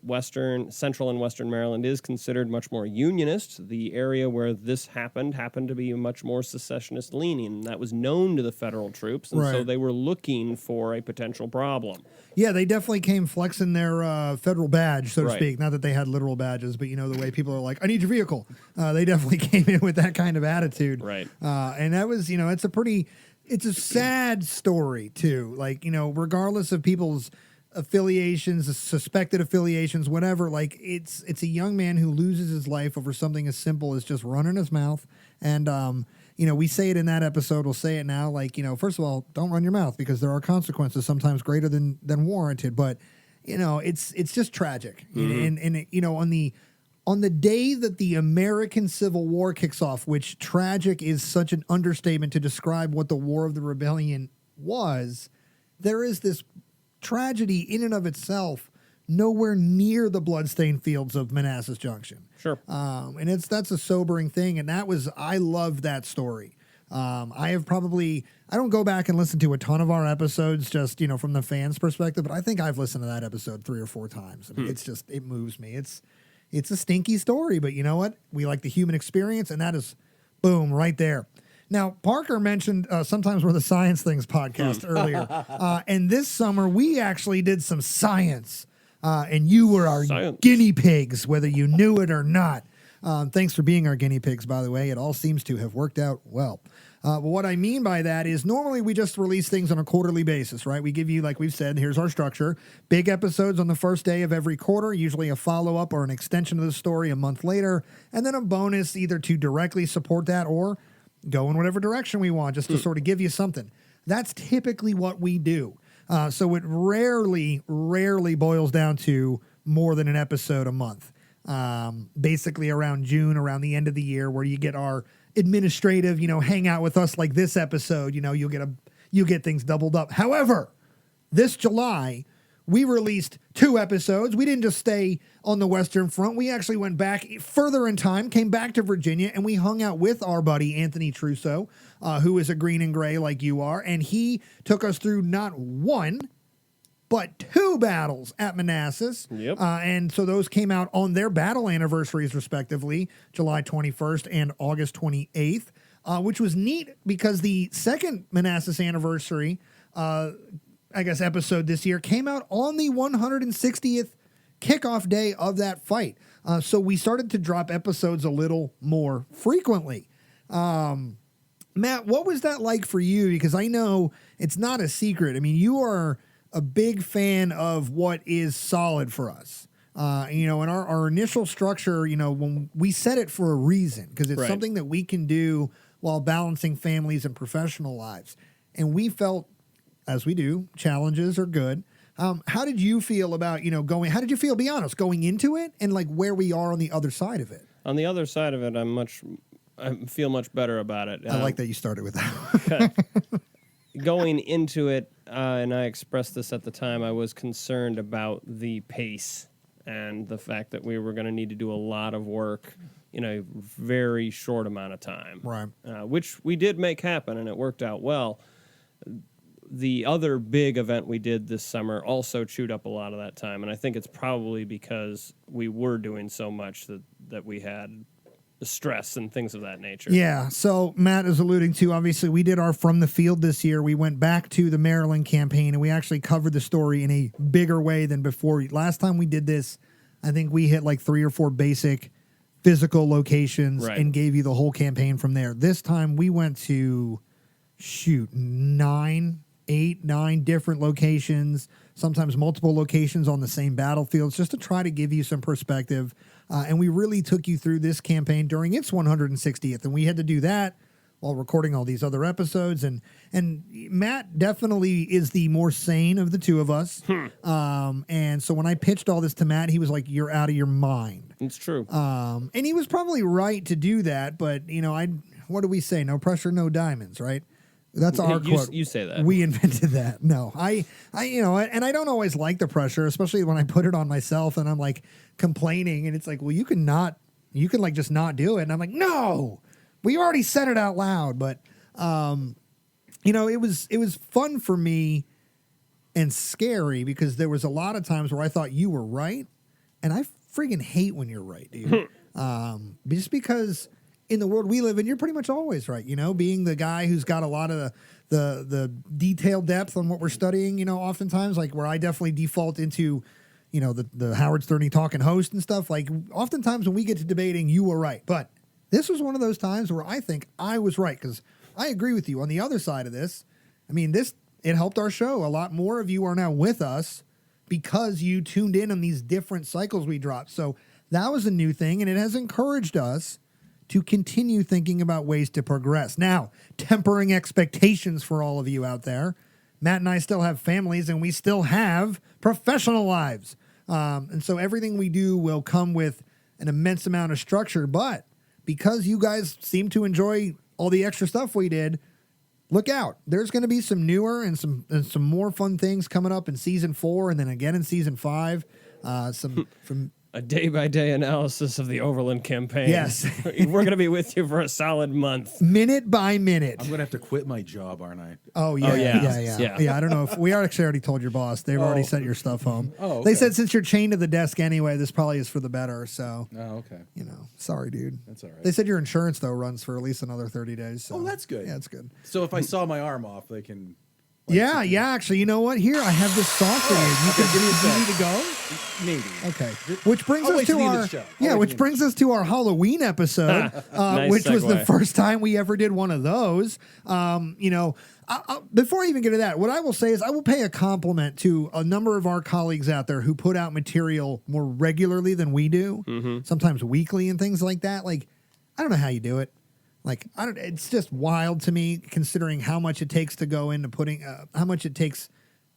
Central and Western Maryland is considered much more Unionist, the area where this happened to be much more secessionist leaning. That was known to the federal troops, and so they were looking for a potential problem. Yeah, they definitely came flexing their federal badge, so to speak. Not that they had literal badges, but the way people are like, I need your vehicle. They definitely came in with that kind of attitude. Right. And that was, it's a sad story, too. Like, regardless of people's affiliations, suspected affiliations, whatever. Like it's a young man who loses his life over something as simple as just running his mouth. And we say it in that episode. We'll say it now. Like, first of all, don't run your mouth because there are consequences sometimes greater than warranted. But it's just tragic. And on the day that the American Civil War kicks off, which tragic is such an understatement to describe what the War of the Rebellion was, there is this tragedy in and of itself nowhere near the bloodstained fields of Manassas Junction. Sure. And that's a sobering thing. And I loved that story. I don't go back and listen to a ton of our episodes just, from the fans' perspective, but I think I've listened to that episode 3 or 4 times. I mean, it moves me. It's a stinky story, but you know what? We like the human experience, and that is, boom, right there. Now, Parker mentioned Sometimes We're the Science Things podcast earlier. And this summer, we actually did some science. And you were our guinea pigs, whether you knew it or not. Thanks for being our guinea pigs, by the way. It all seems to have worked out well. But what I mean by that is normally we just release things on a quarterly basis, right? We give you, like we've said, here's our structure. Big episodes on the first day of every quarter, usually a follow-up or an extension of the story a month later, and then a bonus either to directly support that or go in whatever direction we want, just to sort of give you something. That's typically what we do. So it rarely boils down to more than an episode a month. Basically around June, around the end of the year, where you get our administrative, hang out with us like this episode, you'll get things doubled up. However, this July, we released 2 episodes. We didn't just stay on the Western Front. We actually went back further in time, came back to Virginia, and we hung out with our buddy Anthony Trusso, who is a green and gray like you are. And he took us through not 1, but 2 battles at Manassas. Yep. And so those came out on their battle anniversaries, respectively, July 21st and August 28th, which was neat because the second Manassas anniversary episode this year came out on the 160th kickoff day of that fight. So we started to drop episodes a little more frequently. Matt, what was that like for you? Because I know it's not a secret. I mean, you are a big fan of what is solid for us. And our initial structure, when we set it for a reason, because it's something that we can do while balancing families and professional lives. And we felt, as we do, challenges are good. How did you feel about, how did you feel, be honest, going into it and like where we are on the other side of it? On the other side of it, I feel much better about it. I like that you started with that. Going into it, and I expressed this at the time, I was concerned about the pace and the fact that we were going to need to do a lot of work in a very short amount of time. Right. Which we did make happen, and it worked out well. The other big event we did this summer also chewed up a lot of that time, and I think it's probably because we were doing so much that we had the stress and things of that nature. Yeah, so Matt is alluding to, obviously, we did our From the Field this year. We went back to the Maryland campaign, and we actually covered the story in a bigger way than before. Last time we did this, I think we hit like 3 or 4 basic physical locations and gave you the whole campaign from there. This time we went to, 9 different locations, sometimes multiple locations on the same battlefields, just to try to give you some perspective. And we really took you through this campaign during its 160th, and we had to do that while recording all these other episodes. And Matt definitely is the more sane of the two of us. And so when I pitched all this to Matt, he was like, "You're out of your mind." It's true. And he was probably right to do that, but what do we say? No pressure, no diamonds, right? That's our quote. You say that. We invented that. No, I and I don't always like the pressure, especially when I put it on myself and I'm like complaining, and it's like, well, you can like just not do it. And I'm like, no, we already said it out loud. But, it was fun for me and scary because there was a lot of times where I thought you were right. And I friggin' hate when you're right, dude. Just because in the world we live in, you're pretty much always right. Being the guy who's got a lot of the detailed depth on what we're studying, oftentimes, like where I definitely default into, the Howard Stern talking host and stuff. Like oftentimes when we get to debating, you were right. But this was one of those times where I think I was right, because I agree with you. On the other side of this, I mean, it helped our show. A lot more of you are now with us because you tuned in on these different cycles we dropped. So that was a new thing, and it has encouraged us to continue thinking about ways to progress. Now, tempering expectations for all of you out there. Matt and I still have families, and we still have professional lives. And so everything we do will come with an immense amount of structure. But because you guys seem to enjoy all the extra stuff we did, look out. There's going to be some newer and some more fun things coming up in season 4 and then again in season 5. From A day-by-day analysis of the Overland campaign. Yes. We're going to be with you for a solid month. minute by minute. I'm going to have to quit my job, aren't I? Oh, yeah. Oh, yeah. Yeah. Yeah. I don't know if we actually already told your boss. They've already sent your stuff home. Oh, They okay. said since you're chained to the desk anyway, this probably is for the better. So, Oh, okay. sorry, dude. That's all right. They said your insurance, though, runs for at least another 30 days. So. Oh, that's good. Yeah, it's good. So if I saw my arm off, they can... Yeah, actually, you know what? Here, I have this sauce for you. You okay, give me a you sec. need to go? Maybe. Okay. Which brings I'll us wait to till the end our of the show. I'll wait till which the end. brings us to our Halloween episode, Nice which was the segue. first time we ever did one of those. Before I even get to that, what I will say is I will pay a compliment to a number of our colleagues out there who put out material more regularly than we do, sometimes weekly and things like that. Like, I don't know how you do it. Like, it's just wild to me considering how much it takes to go into putting, how much it takes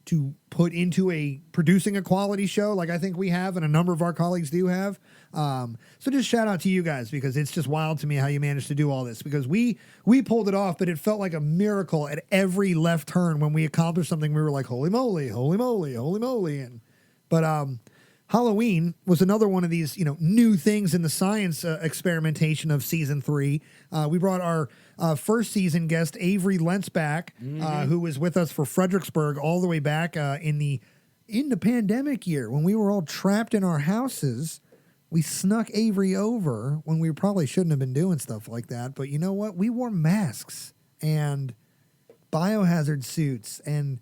to put into producing a quality show like I think we have and a number of our colleagues do have. So just shout out to you guys because it's just wild to me how you managed to do all this because we pulled it off, but it felt like a miracle at every left turn when we accomplished something. We were like, holy moly, holy moly, holy moly. But Halloween was another one of these, new things in the science experimentation of season 3. We brought our first season guest, Avery Lentz, back, who was with us for Fredericksburg all the way back in the pandemic year when we were all trapped in our houses. We snuck Avery over when we probably shouldn't have been doing stuff like that. But you know what? We wore masks and biohazard suits and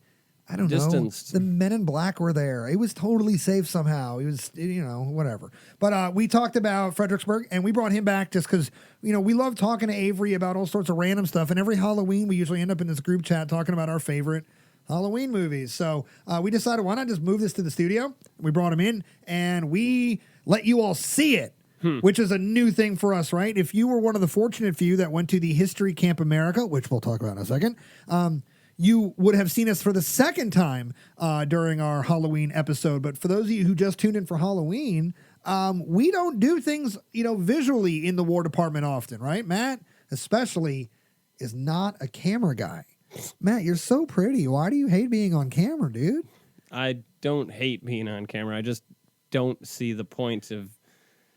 I don't Distanced. know. The men in black were there. It was totally safe somehow. It was, whatever. But we talked about Fredericksburg, and we brought him back just because, we love talking to Avery about all sorts of random stuff. And every Halloween, we usually end up in this group chat talking about our favorite Halloween movies. So we decided, why not just move this to the studio? We brought him in, and we let you all see it. Which is a new thing for us, right? If you were one of the fortunate few that went to the History Camp America, which we'll talk about in a second, you would have seen us for the second time during our Halloween episode. But for those of you who just tuned in for Halloween, we don't do things, visually in the War Department often, right? Matt, especially, is not a camera guy. Matt, you're so pretty. Why do you hate being on camera, dude? I don't hate being on camera. I just don't see the point of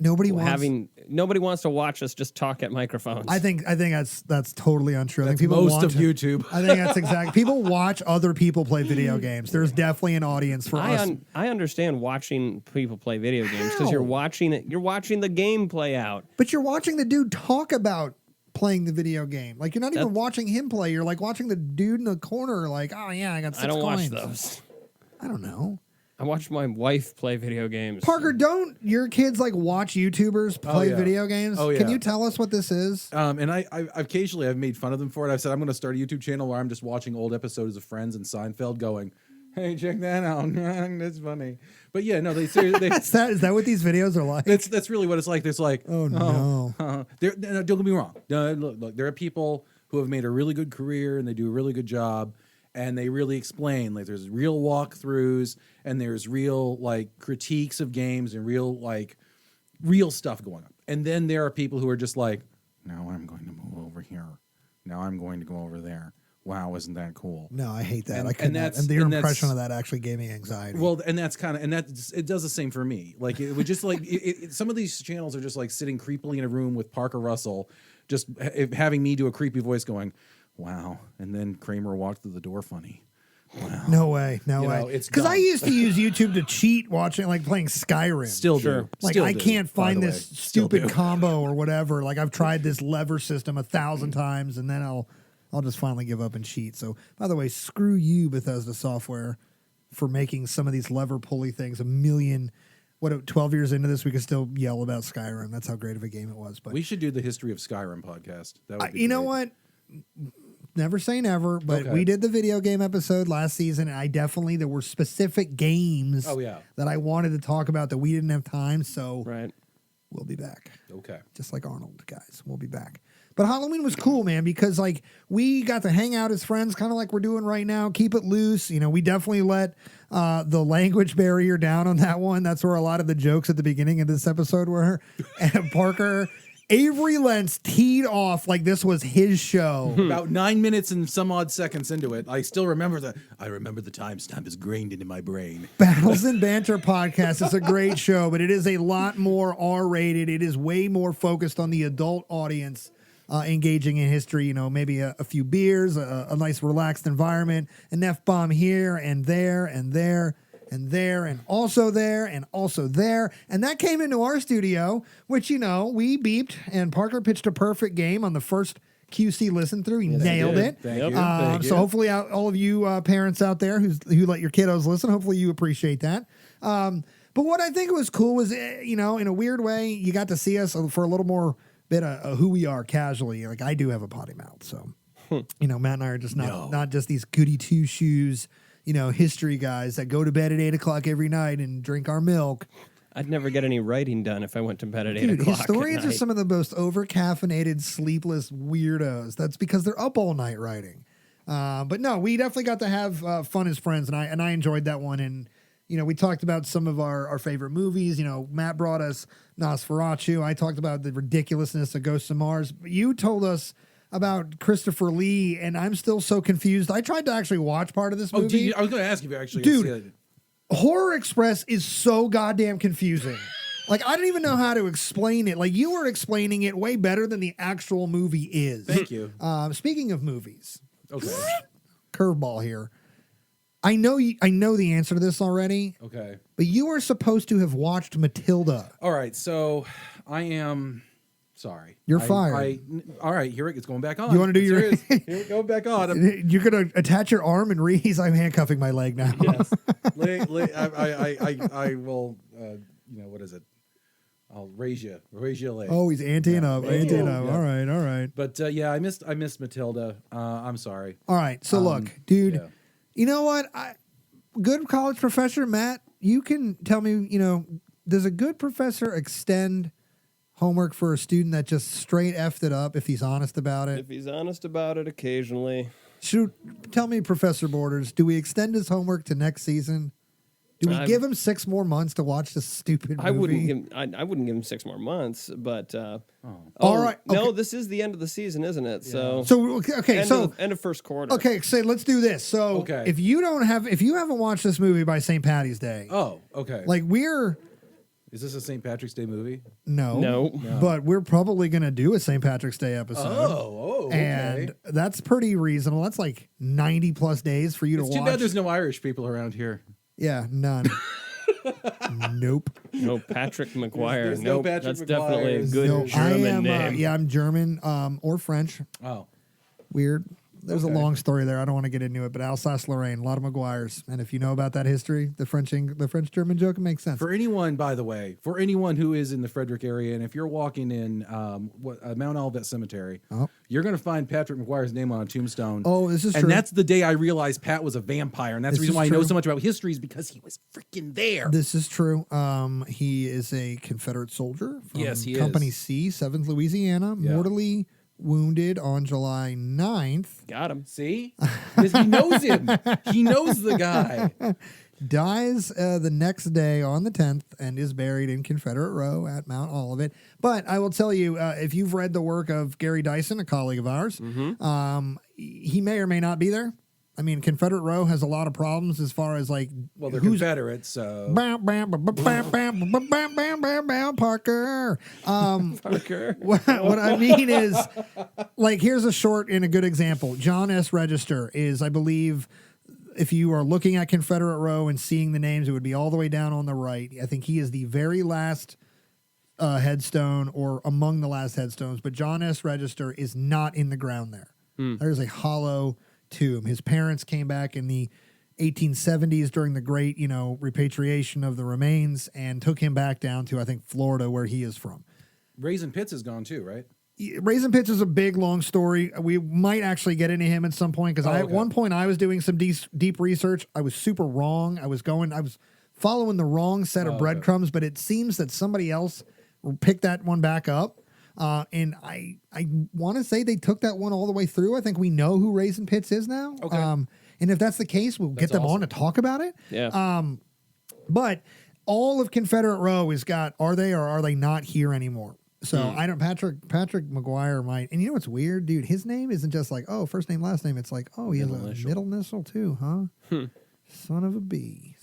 Nobody wants to watch us just talk at microphones. I think that's totally untrue. I think That's people most want of YouTube. I think that's exactly. People watch other people play video games. There's definitely an audience for us. I understand watching people play video games because How? you're watching it. You're watching the game play out. But you're watching the dude talk about playing the video game. Like, you're not even watching him play. You're like watching the dude in the corner. Like, oh yeah, I got 6 I don't coins. watch those. I don't know. I watch my wife play video games. Parker, don't your kids like watch YouTubers play yeah. video games? Oh, yeah. Can you tell us what this is? And I occasionally I've made fun of them for it. I've said I'm going to start a YouTube channel where I'm just watching old episodes of Friends and Seinfeld, going, "Hey, check that out! That's funny." But yeah, no, they seriously. Is that what these videos are like? That's really what it's like. There's like, Oh, no. no, don't get me wrong. Look, there are people who have made a really good career and they do a really good job, and they really explain. Like, there's real walkthroughs and there's real like critiques of games and real stuff going on. And then there are people who are just like, now I'm going to move over here. Now I'm going to go over there. Wow, isn't that cool? No, I hate that. And- I couldn't. and And that's- your and impression that's- of that actually gave me anxiety. Well, and that's kind of, and that it does the same for me. Like, it would just like some of these channels are just like sitting creepily in a room with Parker Russell, just having me do a creepy voice going, "Wow," and then Kramer walked through the door funny. Wow. No way. No You way. know, it's Because I dumb. used to use YouTube to cheat watching, like playing Skyrim. Still Sure. do. Like, Still I do, can't by find the this way. Still stupid do. combo or whatever. Like, I've tried this lever system 1,000 times, and then I'll just finally give up and cheat. So, by the way, screw you, Bethesda Software, for making some of these lever pulley things 12 years into this, we could still yell about Skyrim. That's how great of a game it was. But We should do the history of Skyrim podcast. That would be you know great. what? never say never, but Okay. we did the video game episode last season, and there were specific games that I wanted to talk about that we didn't have time, so Right. we'll be back. Okay. Just like Arnold, guys. We'll be back. But Halloween was cool, man, because like we got to hang out as friends, kind of like we're doing right now. Keep it loose. You know, we definitely let the language barrier down on that one. That's where a lot of the jokes at the beginning of this episode were. And Parker, Avery Lentz teed off like this was his show. About 9 minutes and some odd seconds into it, I still remember the timestamp is grained into my brain. Battles and Banter podcast is a great show, but it is a lot more R-rated. It is way more focused on the adult audience. Engaging in history, you know, maybe a few beers, a nice relaxed environment, an F-bomb here and there and there and there and also there and also there. And that came into our studio, which, you know, we beeped and Parker pitched a perfect game on the first QC listen through. He nailed it. Thank you. Thank you. So hopefully all of you parents out there who let your kiddos listen, hopefully you appreciate that. But what I think was cool was, you know, in a weird way, you got to see us for a little more bit of who we are casually. Like I do have a potty mouth, so you know, Matt and I are just not just these goody two shoes, you know, history guys that go to bed at 8 o'clock every night and drink our milk. I'd never get any writing done if I went to bed at 8 Dude, o'clock. historians are some of the most over caffeinated, sleepless weirdos. That's because they're up all night writing. But no, we definitely got to have fun as friends, and I enjoyed that one. And you know, we talked about some of our favorite movies. You know, Matt brought us Nosferatu. I talked about the ridiculousness of Ghosts of Mars. You told us about Christopher Lee, and I'm still so confused. I tried to actually watch part of this movie. I was going to ask if you actually Dude, see it. Horror Express is so goddamn confusing. Like, I don't even know how to explain it. Like, you were explaining it way better than the actual movie is. Thank you. Speaking of movies, Okay. curveball here. I know the answer to this already. Okay. But you are supposed to have watched Matilda. All right. So I am sorry. You're fired. All right. Here it's going back on. You wanna do your- Serious. Here we go back on. You're gonna attach your arm and I'm handcuffing my leg now. Yes. I will. You know, what is it? I'll raise you a leg. Oh, he's anteing up. Anteing up. Yeah. All right. But yeah, I missed Matilda. I'm sorry. All right. So look, dude. Yeah. You know what? Good college professor, Matt, you can tell me, you know, does a good professor extend homework for a student that just straight effed it up if he's honest about it? If he's honest about it occasionally. Tell me, Professor Borders, do we extend his homework to next season? Do we give him 6 more months to watch this stupid movie? I wouldn't give him 6 more months, but All right. No, Okay. this is the end of the season, isn't it? So End of first quarter. Okay, say let's do this. So Okay. if you haven't watched this movie by St. Patty's Day, Oh, okay. like Is this a St. Patrick's Day movie? no, but we're probably gonna do a St. Patrick's Day episode. Oh, okay. And that's pretty reasonable. That's like 90 plus days for you It's to too watch. bad there's no Irish people around here. Yeah, none. Nope. No Patrick McGuire. There's no Nope. Patrick That's definitely a McGuires. good No, I German am. name. I'm German or French. Oh. Weird. There's Okay. a long story there. I don't want to get into it, but Alsace-Lorraine, a lot of McGuires. And if you know about that history, the French-German joke, it makes sense. For anyone, by the way, who is in the Frederick area, and if you're walking in Mount Olivet Cemetery, you're going to find Patrick McGuire's name on a tombstone. Oh, this is and true. that's the day I realized Pat was a vampire, and that's This the reason is why I know true. so much about history is because he was freaking there. This is true. He is a Confederate soldier from Yes, he Company is. C, 7th Louisiana, Yeah. mortally wounded on July 9th. Got him. See? Because he knows him. He knows the guy. Dies the next day on the 10th and is buried in Confederate Row at Mount Olivet. But I will tell you, if you've read the work of Gary Dyson, a colleague of ours, he may or may not be there. I mean, Confederate Row has a lot of problems as far as like Well, they're who's Confederates, so. bam, bam, bam, bam, bam, bam, bam, bam, bam, bam, bam, Parker. Parker. What I mean is, like, here's a short and a good example. John S. Register is, I believe, if you are looking at Confederate Row and seeing the names, it would be all the way down on the right. I think he is the very last headstone or among the last headstones, but John S. Register is not in the ground there. There's a hollow tomb. His parents came back in the 1870s during the great, repatriation of the remains and took him back down to, I think, Florida, where he is from. Raisin Pitts is gone too, right? Raisin Pitts is a big, long story. We might actually get into him at some point because at one point I was doing some deep research. I was super wrong. I was following the wrong set of breadcrumbs, but it seems that somebody else picked that one back up. And I want to say they took that one all the way through. I think we know who Raisin Pitts is now. Okay. And if that's the case, we'll get them on to talk about it. Yeah. But all of Confederate Row is got, are they or are they not here anymore? So I don't, Patrick McGuire might, and you know what's weird, dude? His name isn't just like, oh, first name, last name. It's like, oh, he has a middle initial too, huh? Son of a B.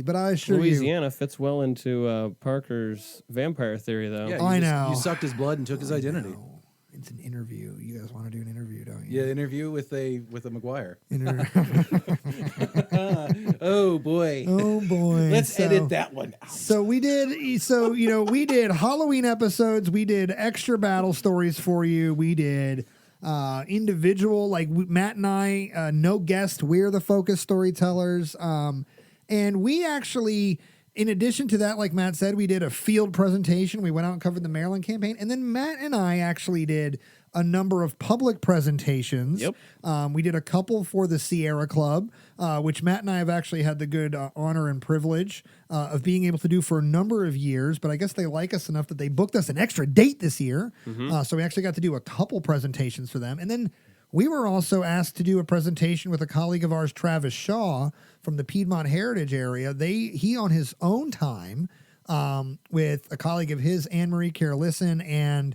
But I assure Louisiana fits well into Parker's vampire theory, though. Yeah, I know. You sucked his blood and took his identity. It's an interview. You guys want to do an interview, don't you? Yeah, interview with a McGuire. Oh Oh boy. boy. Let's edit that one out. So we did Halloween episodes. We did extra battle stories for you. We did individual, like Matt and I, no guest. We're the focus storytellers. And we actually, in addition to that, like Matt said, we did a field presentation. We went out and covered the Maryland campaign. And then Matt and I actually did a number of public presentations. Yep. We did a couple for the Sierra Club, which Matt and I have actually had the good honor and privilege of being able to do for a number of years. But I guess they like us enough that they booked us an extra date this year. So we actually got to do a couple presentations for them. And then we were also asked to do a presentation with a colleague of ours, Travis Shaw, from the Piedmont Heritage area. He on his own time, with a colleague of his, Anne-Marie Carlisson, and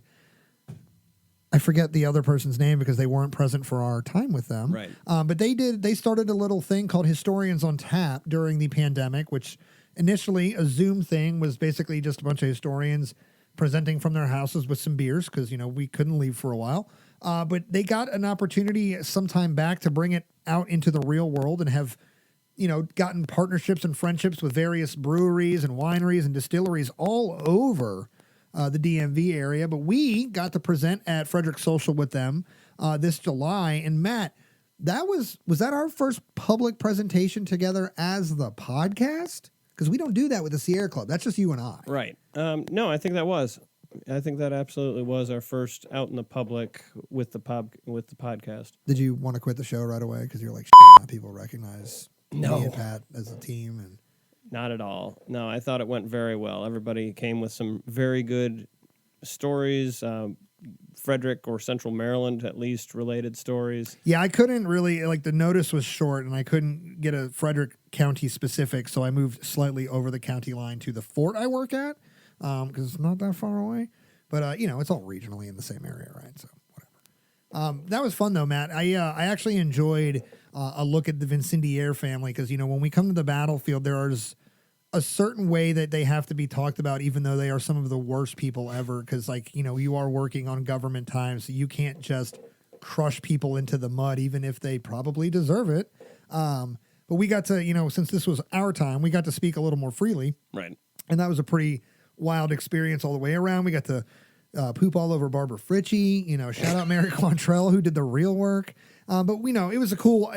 I forget the other person's name because they weren't present for our time with them. Right. But they started a little thing called Historians on Tap during the pandemic, which initially a Zoom thing was basically just a bunch of historians presenting from their houses with some beers because, we couldn't leave for a while. But they got an opportunity sometime back to bring it out into the real world and have, gotten partnerships and friendships with various breweries and wineries and distilleries all over the DMV area. But we got to present at Frederick Social with them this July. And Matt, was that our first public presentation together as the podcast? Because we don't do that with the Sierra Club. That's just you and I. Right. No, I think that was. I think that absolutely was our first out in the public with the podcast. Did you want to quit the show right away because you're like, now people recognize me and Pat as a team? And not at all. No, I thought it went very well. Everybody came with some very good stories. Frederick or Central Maryland, at least, related stories. Yeah, I couldn't really, the notice was short and I couldn't get a Frederick County specific, so I moved slightly over the county line to the fort I work at. Because it's not that far away. But, it's all regionally in the same area, right? So, whatever. That was fun, though, Matt. I actually enjoyed a look at the Vincentier family because, when we come to the battlefield, there is a certain way that they have to be talked about, even though they are some of the worst people ever. Because, you are working on government time, so you can't just crush people into the mud, even if they probably deserve it. But we got to, since this was our time, we got to speak a little more freely. Right. And that was a pretty wild experience all the way around. We got to poop all over Barbara Fritchie, shout out Mary Quantrell who did the real work. But we know it was a cool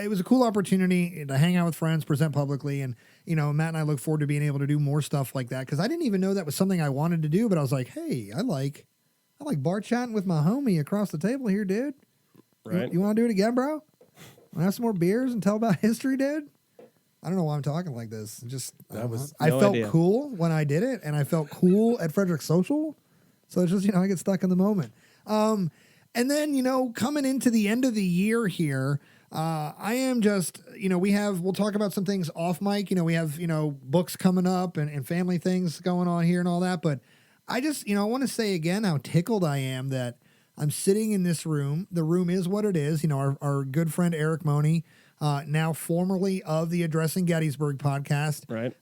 opportunity to hang out with friends, present publicly. And, Matt and I look forward to being able to do more stuff like that. Cause I didn't even know that was something I wanted to do, but I was like, hey, I like bar chatting with my homie across the table here, dude. Right. You want to do it again, bro? Want to have some more beers and tell about history, dude? I don't know why I'm talking like this. I felt cool when I did it, and I felt cool at Frederick Social. So it's just, I get stuck in the moment. And then, coming into the end of the year here, I am just, we'll talk about some things off mic. We have, books coming up and family things going on here and all that. But I just, I want to say again how tickled I am that I'm sitting in this room. The room is what it is. Our good friend Eric Money, now formerly of the Addressing Gettysburg podcast, right?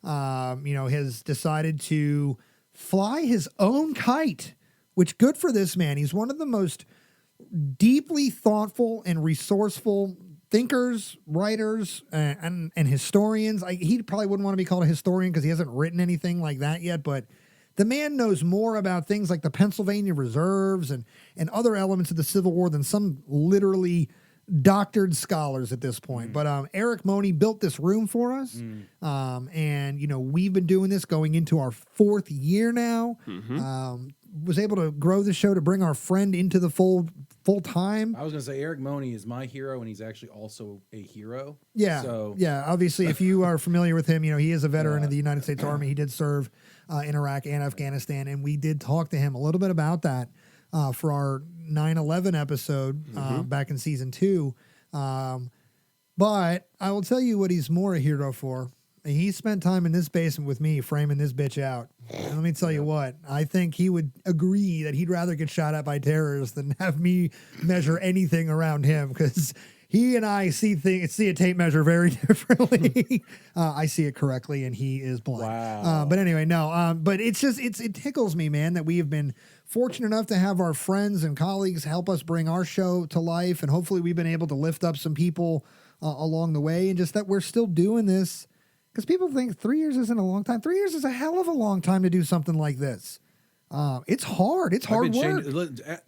Has decided to fly his own kite, which good for this man. He's one of the most deeply thoughtful and resourceful thinkers, writers, and historians. He probably wouldn't want to be called a historian because he hasn't written anything like that yet, but the man knows more about things like the Pennsylvania Reserves and other elements of the Civil War than some literally doctored scholars at this point. But Eric Money built this room for us. And, we've been doing this going into our fourth year now. was able to grow the show to bring our friend into the full time. I was going to say Eric Money is my hero, and he's actually also a hero. Yeah. So Yeah. Obviously, if you are familiar with him, he is a veteran of the United States Army. He did serve in Iraq and Afghanistan, and we did talk to him a little bit about that for our 9/11 episode back in season 2. But I will tell you what he's more a hero for. He spent time in this basement with me framing this bitch out. And let me tell you what, I think he would agree that he'd rather get shot at by terrorists than have me measure anything around him, because he and I see a tape measure very differently. I see it correctly, and he is blind. Wow. But anyway, no. But it's just it tickles me, man, that we have been fortunate enough to have our friends and colleagues help us bring our show to life, and hopefully we've been able to lift up some people along the way, and just that we're still doing this. Because people think 3 years isn't a long time. 3 years is a hell of a long time to do something like this. It's hard. It's hard work.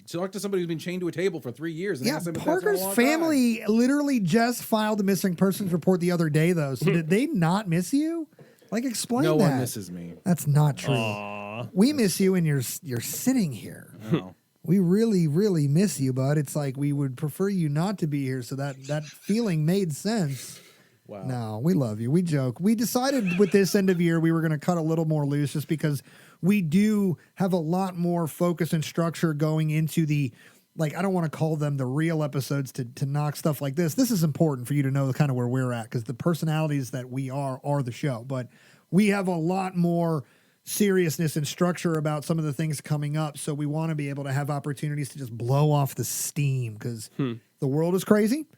Talk to somebody who's been chained to a table for 3 years. And Yeah, ask them if that's a Parker's long family literally just filed a missing persons report the other day, though. So did they not miss you? Like, explain time. that. No one misses me. That's not true. Aw. We miss you, and you're sitting here. No. We really, really miss you, bud. It's like we would prefer you not to be here, so that feeling made sense. Wow. No, we love you. We joke. We decided with this end of year we were going to cut a little more loose, just because we do have a lot more focus and structure going into the, like, I don't want to call them the real episodes to knock stuff like this. This is important for you to know kind of where we're at, because the personalities that we are the show. But we have a lot more seriousness and structure about some of the things coming up. So we want to be able to have opportunities to just blow off the steam, because the world is crazy.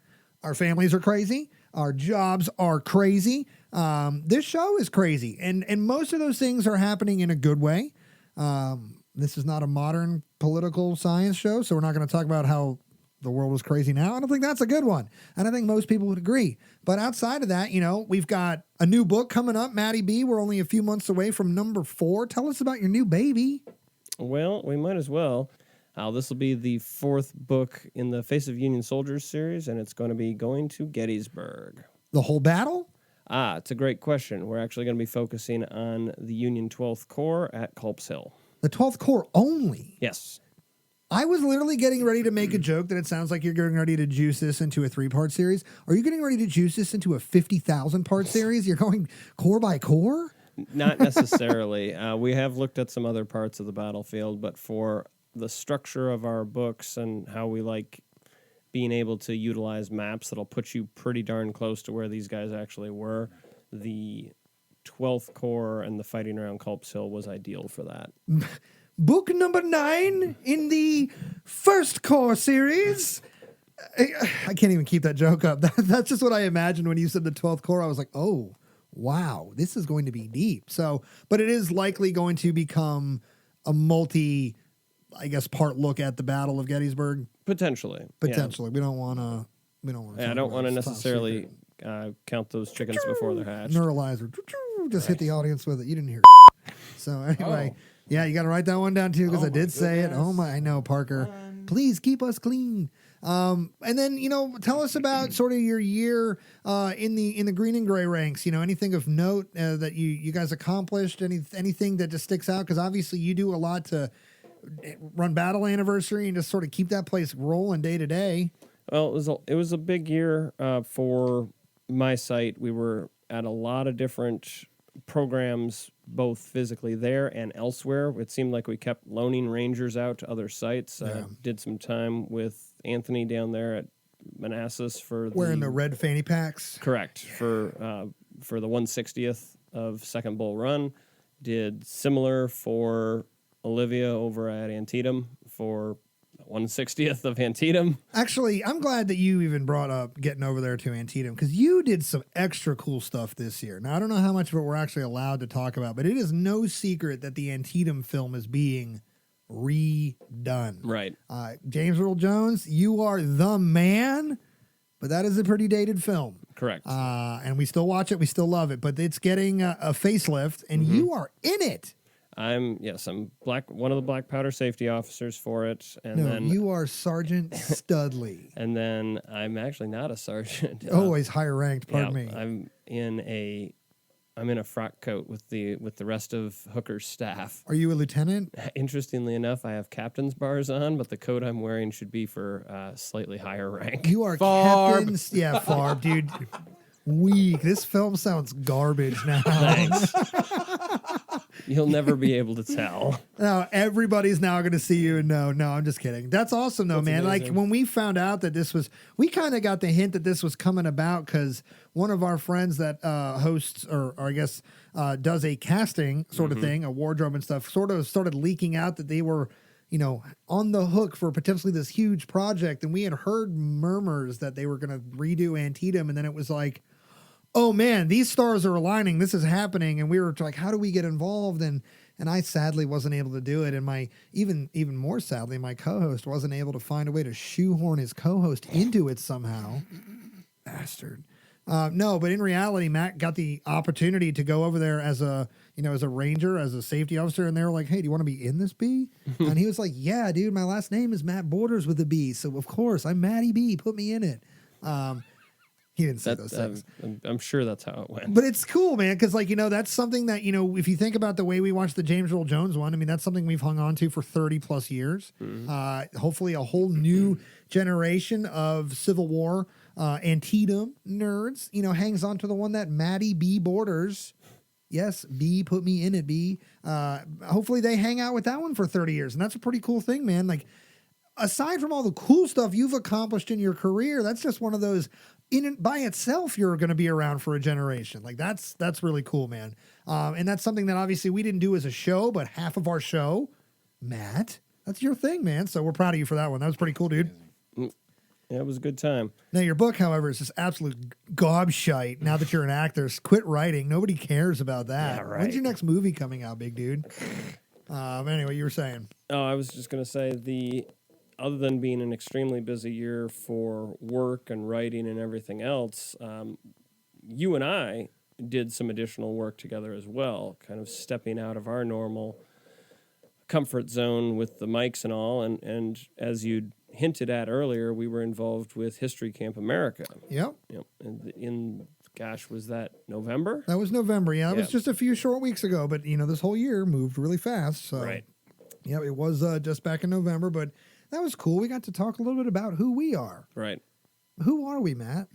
Our families are crazy. Our jobs are crazy. This show is crazy. And most of those things are happening in a good way. This is not a modern political science show, so we're not going to talk about how the world is crazy now. I don't think that's a good one. And I think most people would agree. But outside of that, we've got a new book coming up, Maddie B. We're only a few months away from number 4. Tell us about your new baby. Well, we might as well. This will be the 4th book in the Face of Union Soldiers series, and it's going to be going to Gettysburg. The whole battle? It's a great question. We're actually going to be focusing on the Union 12th Corps at Culp's Hill. The 12th Corps only? Yes. I was literally getting ready to make a joke that it sounds like you're getting ready to juice this into a 3-part series. Are you getting ready to juice this into a 50,000-part series? You're going corps by corps? Not necessarily. We have looked at some other parts of the battlefield, but for the structure of our books and how we like being able to utilize maps that'll put you pretty darn close to where these guys actually were, the 12th Corps and the fighting around Culp's Hill was ideal for that. Book number 9 in the 1st Corps series. I can't even keep that joke up. That's just what I imagined when you said the 12th Corps. I was like, oh, wow, this is going to be deep. So, but it is likely going to become a part look at the Battle of Gettysburg. Potentially. Potentially. We don't want to. I don't want to necessarily count those chickens before they're hatched. Neuralizer. Just hit the audience with it. You didn't hear. So anyway, yeah, you got to write that one down too, because I did say it. Oh my, I know, Parker. Please keep us clean. And then, tell us about sort of your year in the green and gray ranks. Anything of note that you guys accomplished, anything that just sticks out, because obviously you do a lot to run Battle Anniversary and just sort of keep that place rolling day to day. Well, it was a big year for my site. We were at a lot of different programs, both physically there and elsewhere. It seemed like we kept loaning Rangers out to other sites. Did some time with Anthony down there at Manassas for wearing the red fanny packs. Correct, for the 160th of Second Bull Run. Did similar for Olivia over at Antietam for 160th of Antietam. Actually, I'm glad that you even brought up getting over there to Antietam, because you did some extra cool stuff this year. Now, I don't know how much of it we're actually allowed to talk about, but it is no secret that the Antietam film is being redone. Right. James Earl Jones, you are the man, but that is a pretty dated film. Correct. And we still watch it. We still love it, but it's getting a facelift, and you are in it. I'm one of the black powder safety officers for it. And then you are Sergeant Studley. And then I'm actually not a sergeant. Always higher ranked, pardon me. I'm in a I'm in a frock coat with the rest of Hooker's staff. Are you a lieutenant? Interestingly enough, I have captain's bars on, but the coat I'm wearing should be for slightly higher rank. You are Farb. captain's. Yeah, Farb, dude. Weak. This film sounds garbage now. Thanks. You'll never be able to tell. No, everybody's now going to see you and know. No, I'm just kidding. That's awesome, though, man. amazing. Like, when we found out that this was, we kind of got the hint that this was coming about because one of our friends that hosts, or I guess does a casting sort of thing, a wardrobe and stuff, sort of started leaking out that they were, you know, on the hook for potentially this huge project. And we had heard murmurs that they were going to redo Antietam. And then it was like, oh man, these stars are aligning. This is happening. And we were like, how do we get involved? And I sadly wasn't able to do it. And my, even more sadly, my co-host wasn't able to find a way to shoehorn his co-host into it somehow. Bastard. No, but in reality, Matt got the opportunity to go over there as a, you know, as a ranger, as a safety officer. And they were like, hey, do you want to be in this B? And he was like, yeah, dude, my last name is Matt Borders with a B. So of course I'm Matty B. Put me in it. He didn't say those things. I'm sure that's how it went. But it's cool, man, because, like, you know, that's something that, you know, if you think about the way we watched the James Earl Jones one, I mean, that's something we've hung on to for 30 plus years. Hopefully a whole new generation of Civil War Antietam nerds, you know, hangs on to the one that Matty B. Borders, yes, B, put me in it, B. Hopefully they hang out with that one for 30 years. And that's a pretty cool thing, man. Like, aside from all the cool stuff you've accomplished in your career, that's just one of those, by itself, you're going to be around for a generation. Like, that's really cool, man. And that's something that obviously we didn't do as a show, but half of our show, Matt, that's your thing, man. So we're proud of you for that one. That was pretty cool, dude. Yeah, it was a good time. Now, your book, however, is just absolute gobshite. Now that you're an actor, quit writing. Nobody cares about that. Yeah, right. When's your next movie coming out, big dude? Anyway, you were saying. Oh, I was just going to say other than being an extremely busy year for work and writing and everything else, you and I did some additional work together as well, kind of stepping out of our normal comfort zone with the mics and all. And as you hinted at earlier, we were involved with History Camp America. Yep. And gosh, was that November? That was November. Yeah, it was Yeah. just a few short weeks ago, but, you know, this whole year moved really fast. So, Right. Yeah, it was just back in November, but that was cool. We got to talk a little bit about who we are. Right. Who are we, Matt?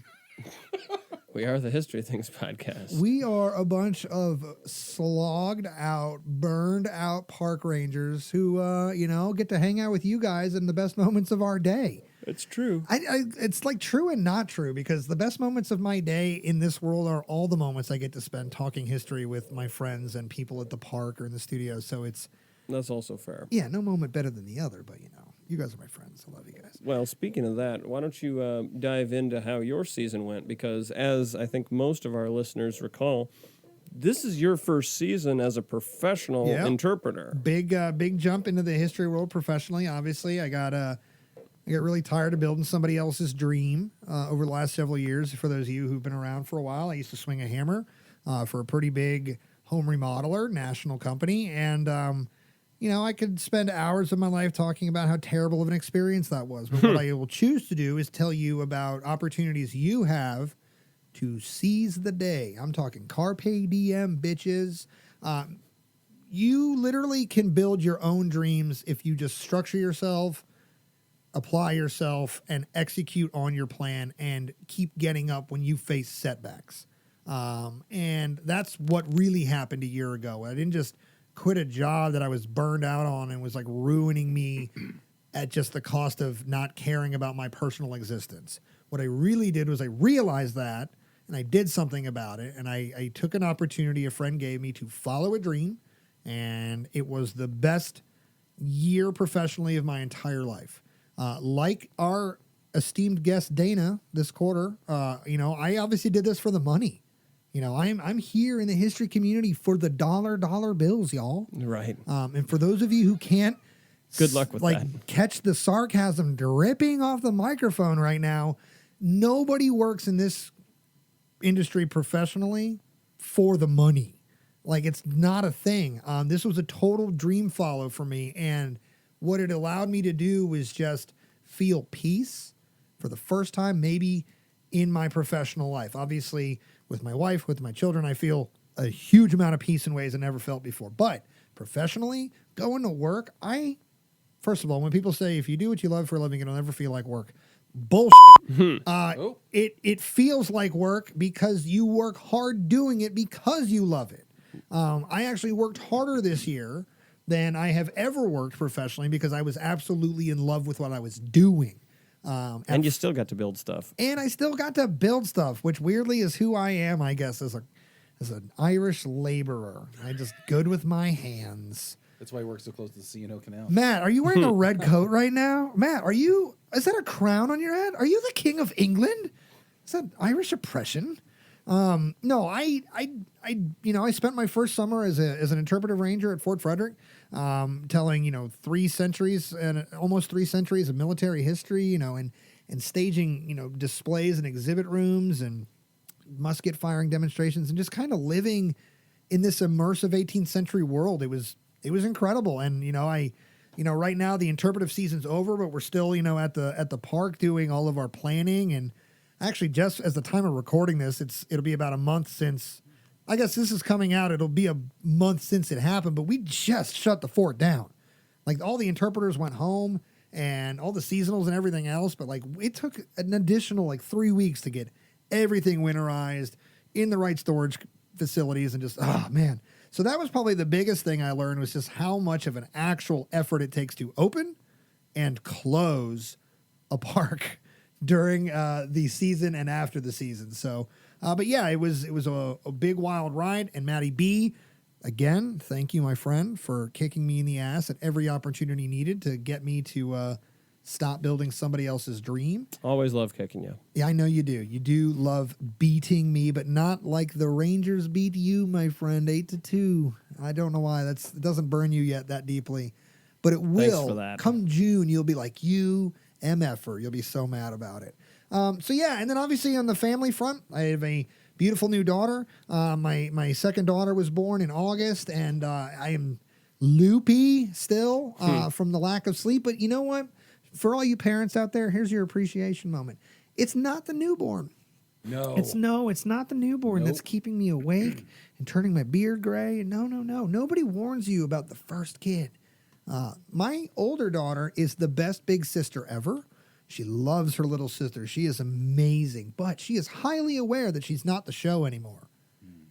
We are the History Things podcast. We are a bunch of slogged out, burned out park rangers who, you know, get to hang out with you guys in the best moments of our day. It's true. It's like true and not true, because the best moments of my day in this world are all the moments I get to spend talking history with my friends and people at the park or in the studio. So That's also fair. yeah, no moment better than the other, but, you know, you guys are my friends. I love you guys. Well, speaking of that, why don't you dive into how your season went? Because as I think most of our listeners recall, this is your first season as a professional Yep. interpreter. Big jump into the history world professionally. Obviously, I got really tired of building somebody else's dream over the last several years. For those of you who've been around for a while, I used to swing a hammer for a pretty big home remodeler, national company, and you know, I could spend hours of my life talking about how terrible of an experience that was. But what I will choose to do is tell you about opportunities you have to seize the day. I'm talking carpe diem, bitches. You literally can build your own dreams if you just structure yourself, apply yourself, and execute on your plan and keep getting up when you face setbacks. And that's what really happened a year ago. I didn't just quit a job that I was burned out on and was like ruining me at just the cost of not caring about my personal existence. What I really did was I realized that, and I did something about it, and I took an opportunity a friend gave me to follow a dream, and it was the best year professionally of my entire life. Like our esteemed guest Dana this quarter, you know, I obviously did this for the money. You know, I'm here in the history community for the dollar bills, y'all. Right. And for those of you who can't, Good luck with that. catch the sarcasm dripping off the microphone right now, nobody works in this industry professionally for the money. Like, it's not a thing. This was a total dream follow for me, and what it allowed me to do was just feel peace for the first time, maybe in my professional life. Obviously, with my wife, with my children, I feel a huge amount of peace in ways I never felt before. But professionally, going to work, first of all, when people say if you do what you love for a living, it'll never feel like work. Bullshit. It feels like work because you work hard doing it because you love it. I actually worked harder this year than I have ever worked professionally because I was absolutely in love with what I was doing. And you still got to build stuff. And I still got to build stuff, which weirdly is who I am, I guess, as an Irish laborer. I just good with my hands. That's why he works so close to the C&O Canal. Matt, are you wearing a red coat right now? Matt, is that a crown on your head? Are you the king of England? Is that Irish oppression? No, I spent my first summer as an interpretive ranger at Fort Frederick, telling, 3 centuries and almost 3 centuries of military history, and staging, displays and exhibit rooms and musket firing demonstrations and just kind of living in this immersive 18th century world. It was incredible. And, right now the interpretive season's over, but we're still, at the park doing all of our planning. And actually, just as the time of recording this, it'll be about a month since, I guess this is coming out. It'll be a month since it happened, but we just shut the fort down. Like all the interpreters went home and all the seasonals and everything else. But like it took an additional 3 weeks to get everything winterized in the right storage facilities and just, oh man. So that was probably the biggest thing I learned was just how much of an actual effort it takes to open and close a park during the season and after the season. So, but yeah, it was a big wild ride. And Matty B, again, thank you, my friend, for kicking me in the ass at every opportunity needed to get me to stop building somebody else's dream. Always love kicking you. Yeah, I know you do. You do love beating me, but not like the Rangers beat you, my friend, 8-2. I don't know why. It doesn't burn you yet that deeply, but it will. Thanks for that. Come June, you'll be like, you MFer. You'll be so mad about it. So yeah, and then obviously on the family front, I have a beautiful new daughter. My second daughter was born in August, and I am loopy still from the lack of sleep. But you know what? For all you parents out there, here's your appreciation moment. It's not the newborn. No. It's not the newborn that's keeping me awake and turning my beard gray. No. Nobody warns you about the first kid. My older daughter is the best big sister ever. She loves her little sister. She is amazing, but she is highly aware that she's not the show anymore.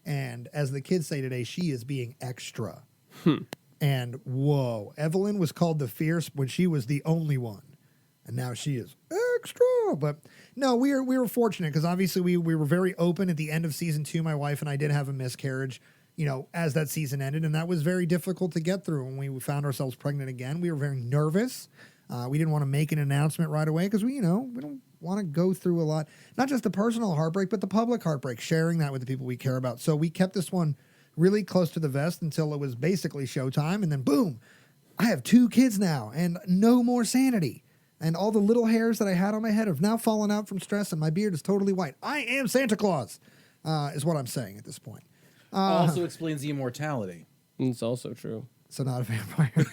And as the kids say today, she is being extra. And whoa, Evelyn was called the fierce when she was the only one. And now she is extra. But no, we were fortunate because obviously we were very open at the end of season 2. My wife and I did have a miscarriage, as that season ended. And that was very difficult to get through. When we found ourselves pregnant again, we were very nervous. We didn't want to make an announcement right away because we don't want to go through a lot, not just the personal heartbreak, but the public heartbreak, sharing that with the people we care about. So we kept this one really close to the vest until it was basically showtime. And then boom, I have 2 kids now and no more sanity. And all the little hairs that I had on my head have now fallen out from stress and my beard is totally white. I am Santa Claus, is what I'm saying at this point. Also explains the immortality. It's also true. So not a vampire.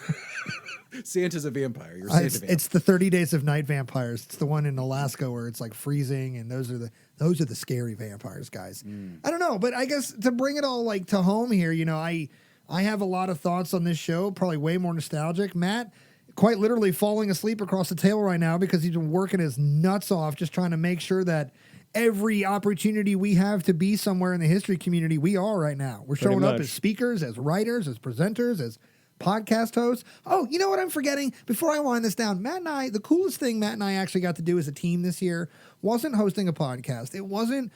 Santa's a vampire. You're Santa vampire. It's the 30 Days of Night vampires. It's the one in Alaska where it's like freezing, and those are the scary vampires, guys. I don't know, but I guess to bring it all to home here, I have a lot of thoughts on this show, probably way more nostalgic. Matt, quite literally falling asleep across the table right now because he's been working his nuts off just trying to make sure that every opportunity we have to be somewhere in the history community, we are right now. We're showing up as speakers, as writers, as presenters, as podcast hosts. Oh, you know what I'm forgetting? Before I wind this down, the coolest thing Matt and I actually got to do as a team this year wasn't hosting a podcast. It wasn't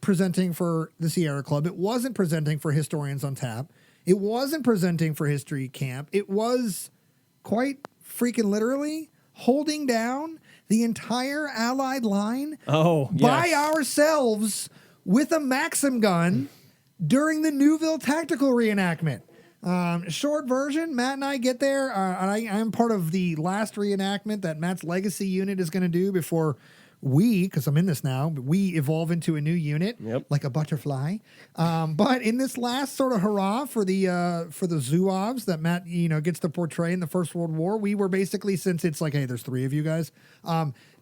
presenting for the Sierra Club. It wasn't presenting for Historians on Tap. It wasn't presenting for History Camp. It was quite freaking literally holding down the entire Allied line by ourselves with a Maxim gun during the Newville tactical reenactment. Short version, Matt and I get there, and I'm part of the last reenactment that Matt's legacy unit is going to do before because I'm in this now, we evolve into a new unit, like a butterfly. But in this last sort of hurrah for the Zouaves that Matt, gets to portray in the First World War, we were basically, since it's like, hey, there's 3 of you guys,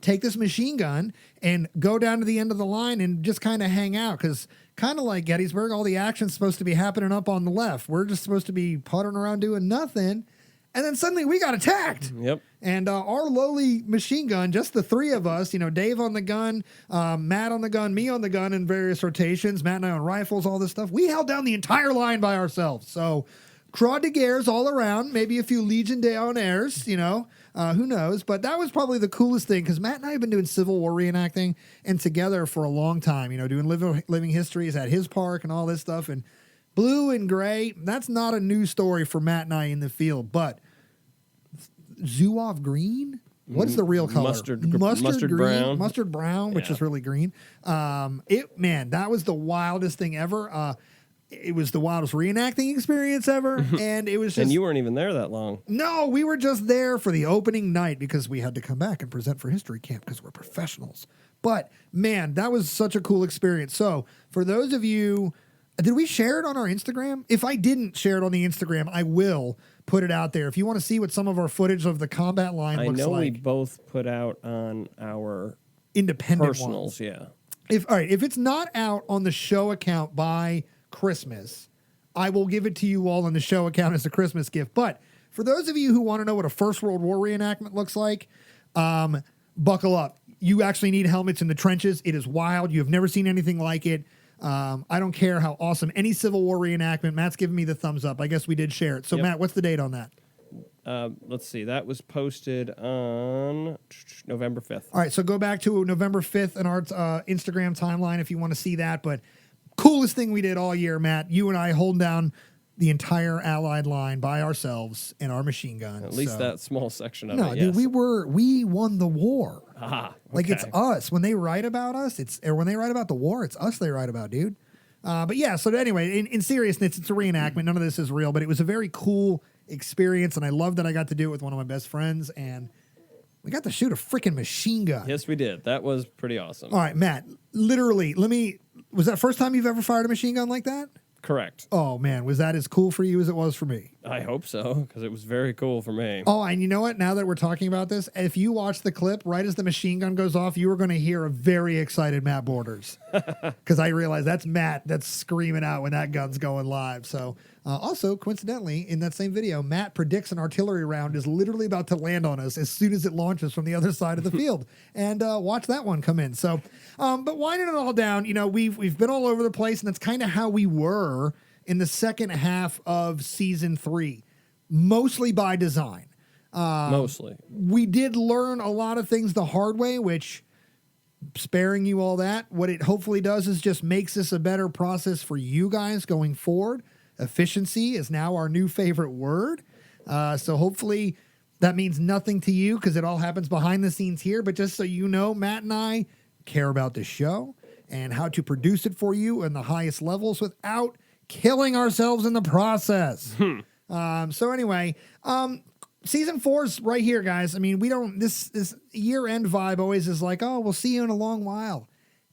take this machine gun and go down to the end of the line and just kind of hang out because kind of like Gettysburg, all the action's supposed to be happening up on the left. We're just supposed to be puttering around doing nothing. And then suddenly we got attacked. Yep. And our lowly machine gun, just the three of us, Dave on the gun, Matt on the gun, me on the gun in various rotations, Matt and I on rifles, all this stuff. We held down the entire line by ourselves. So Croix de Guerres all around, maybe a few Legion d'Honneurs, who knows? But that was probably the coolest thing because Matt and I have been doing Civil War reenacting and together for a long time, doing living histories at his park and all this stuff. And blue and gray, that's not a new story for Matt and I in the field, but Zouave green? What's the real color? Mustard green, brown. Mustard brown, which is really green. That was the wildest thing ever. It was the wildest reenacting experience ever, and it was just... And you weren't even there that long. No, we were just there for the opening night because we had to come back and present for History Camp because we're professionals. But, man, that was such a cool experience. So, for those of you... Did we share it on our Instagram? If I didn't share it on the Instagram, I will put it out there. If you want to see what some of our footage of the combat line looks like. I know we both put out on our independent personals, ones. Yeah. If it's not out on the show account by Christmas, I will give it to you all on the show account as a Christmas gift. But for those of you who want to know what a First World War reenactment looks like, buckle up. You actually need helmets in the trenches. It is wild. You have never seen anything like it. I don't care how awesome any Civil War reenactment. Matt's giving me the thumbs up. I guess we did share it. So, Matt, what's the date on that? Let's see. That was posted on November 5th. All right, so go back to November 5th in our Instagram timeline if you want to see that. But coolest thing we did all year, Matt, you and I holding down the entire Allied line by ourselves in our machine gun. At least that small section of it, No, dude, we won the war. Okay. Like, it's us. When they write about us, when they write about the war, it's us they write about, dude. But yeah, so anyway, in seriousness, it's a reenactment. None of this is real, but it was a very cool experience, and I love that I got to do it with one of my best friends, and we got to shoot a freaking machine gun. Yes, we did. That was pretty awesome. All right, Matt, literally, was that the first time you've ever fired a machine gun like that? Correct. Oh, man, was that as cool for you as it was for me? I hope so, because it was very cool for me. Oh, and you know what? Now that we're talking about this, if you watch the clip, right as the machine gun goes off, you are going to hear a very excited Matt Borders. Because I realize that's Matt that's screaming out when that gun's going live. So, also, coincidentally, in that same video, Matt predicts an artillery round is literally about to land on us as soon as it launches from the other side of the field. And watch that one come in. So, but winding it all down, we've been all over the place, and that's kind of how we were in the second half of season 3, mostly by design. Mostly. We did learn a lot of things the hard way, which, sparing you all that, what it hopefully does is just makes this a better process for you guys going forward. Efficiency is now our new favorite word. So hopefully that means nothing to you because it all happens behind the scenes here. But just so you know, Matt and I care about the show and how to produce it for you in the highest levels without killing ourselves in the process. So anyway, season 4's right here, guys. I mean, we don't, this year-end vibe always is like, oh, we'll see you in a long while.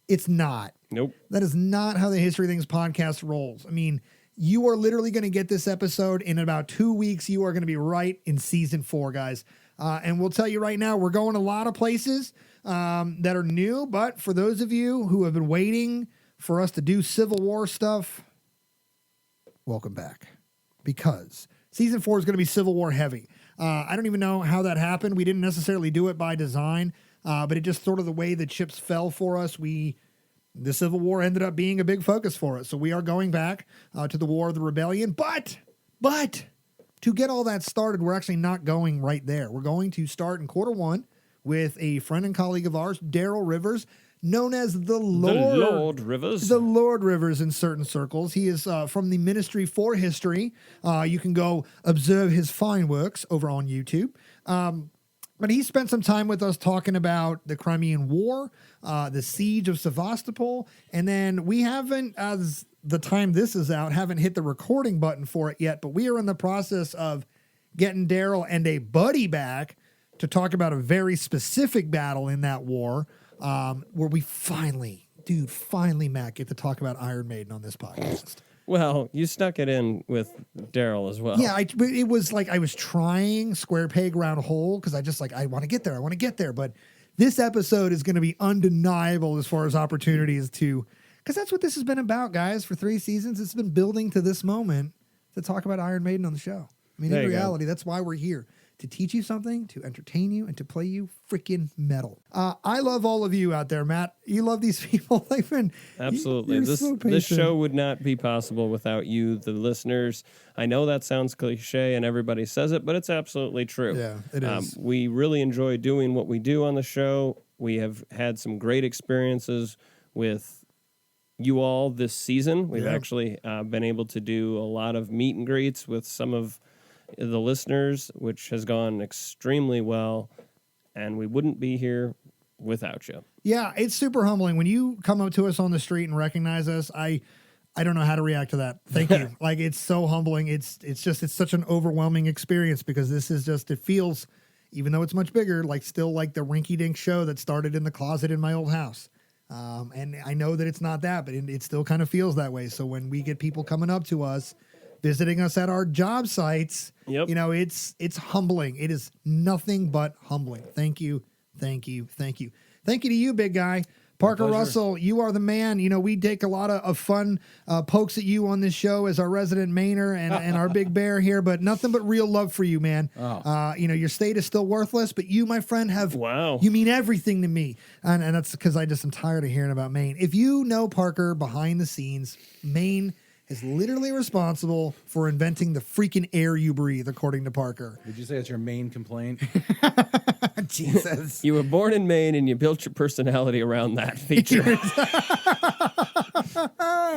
It's not. Nope. That is not how the History Things podcast rolls. I mean, you are literally going to get this episode in about 2 weeks. You are going to be right in season 4, guys. And we'll tell you right now, we're going a lot of places that are new. But for those of you who have been waiting for us to do Civil War stuff, welcome back. Because season 4 is going to be Civil War heavy. I don't even know how that happened. We didn't necessarily do it by design, but it just sort of the way the chips fell for us. The Civil War ended up being a big focus for us. So we are going back to the War of the Rebellion. But to get all that started, we're actually not going right there. We're going to start in quarter 1 with a friend and colleague of ours, Daryl Rivers, known as the Lord Rivers. The Lord Rivers in certain circles. He is from the Ministry for History. You can go observe his fine works over on YouTube. But he spent some time with us talking about the Crimean War, the siege of Sevastopol, and then we haven't, as the time this is out, haven't hit the recording button for it yet, but we are in the process of getting Daryl and a buddy back to talk about a very specific battle in that war, where we finally, Matt, get to talk about Iron Maiden on this podcast. Well, you stuck it in with Daryl as well. Yeah, it was like I was trying square peg round hole because I want to get there. But this episode is going to be undeniable as far as opportunities to Because that's what this has been about, guys. For 3 seasons, it's been building to this moment to talk about Iron Maiden on the show. I mean, in reality, that's why we're here. To teach you something, to entertain you, and to play you freaking metal. I love all of you out there, Matt. You love these people. They've been absolutely. so This show would not be possible without you, the listeners. I know that sounds cliche and everybody says it, but it's absolutely true. Yeah, it is. We really enjoy doing what we do on the show. We have had some great experiences with you all this season. We've actually been able to do a lot of meet and greets with some of the listeners, which has gone extremely well, and we wouldn't be here without you. Yeah, it's super humbling when you come up to us on the street and recognize us. I don't know how to react to that. Thank you. Like, it's so humbling. It's such an overwhelming experience because this is just, it feels, even though it's much bigger, like still like the rinky-dink show that started in the closet in my old house. And I know that it's not that, but it still kind of feels that way. So when we get people coming up to us, visiting us at our job sites, you know, it's humbling. It is nothing but humbling. Thank you, thank you, thank you. Thank you to you, big guy. Parker Russell, you are the man. You know, we take a lot of fun pokes at you on this show as our resident Mainer and our big bear here, but nothing but real love for you, man. You know, your state is still worthless, but you, my friend, you mean everything to me. And that's because I just am tired of hearing about Maine. If you know Parker behind the scenes, Maine is literally responsible for inventing the freaking air you breathe, according to Parker. Would you say it's your main complaint? Jesus. You were born in Maine and you built your personality around that feature.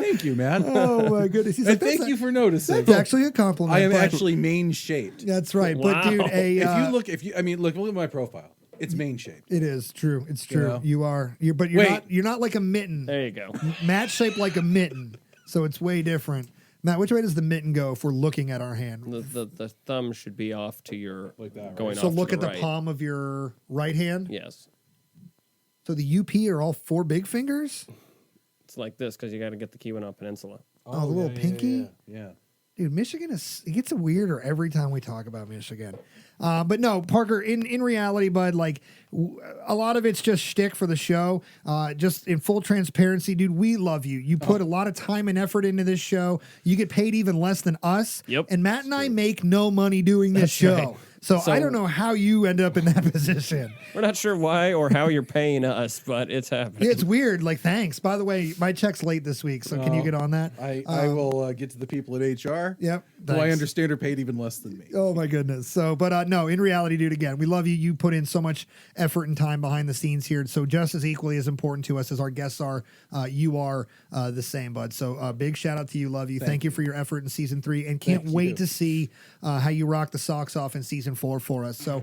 Thank you, man. Oh, my goodness. He's And thank you for noticing. That's actually a compliment. I am Parker. actually main shaped. That's right. Wow. But, dude, If you look at my profile. It's main shaped. It is true. It's true. You know? You are. But you're not like a mitten. There you go. Matt's shaped like a mitten. So it's way different. Matt, which way does the mitten go if we're looking at our hand? The thumb should be off to your Like that, right? going So off look to at the right. palm of your right hand. Yes. So the UP are all 4 big fingers? It's like this because you got to get the Keweenaw Peninsula. Oh, the little pinky? Yeah. Dude, Michigan it gets weirder every time we talk about Michigan. But no, Parker, in reality, bud, like a lot of it's just shtick for the show. Just in full transparency, dude, we love you. You put a lot of time and effort into this show. You get paid even less than us. Yep. And Matt and I make no money doing this show. right. So So- I don't know how you end up in that position. We're not sure why or how you're paying us, but it's happening. It's weird. Like, thanks. By the way, my check's late this week, so can you get on that? I will get to the people at HR. Yep. Who I thanks. understand are paid even less than me. Oh my goodness. So, but no, in reality, dude, again, we love you. You put in so much effort and time behind the scenes here. So just as equally as important to us as our guests are, you are the same, bud. So big shout out to you. Love you. Thank you for your effort in season 3 and can't wait to see how you rock the socks off in season 4 for us. So,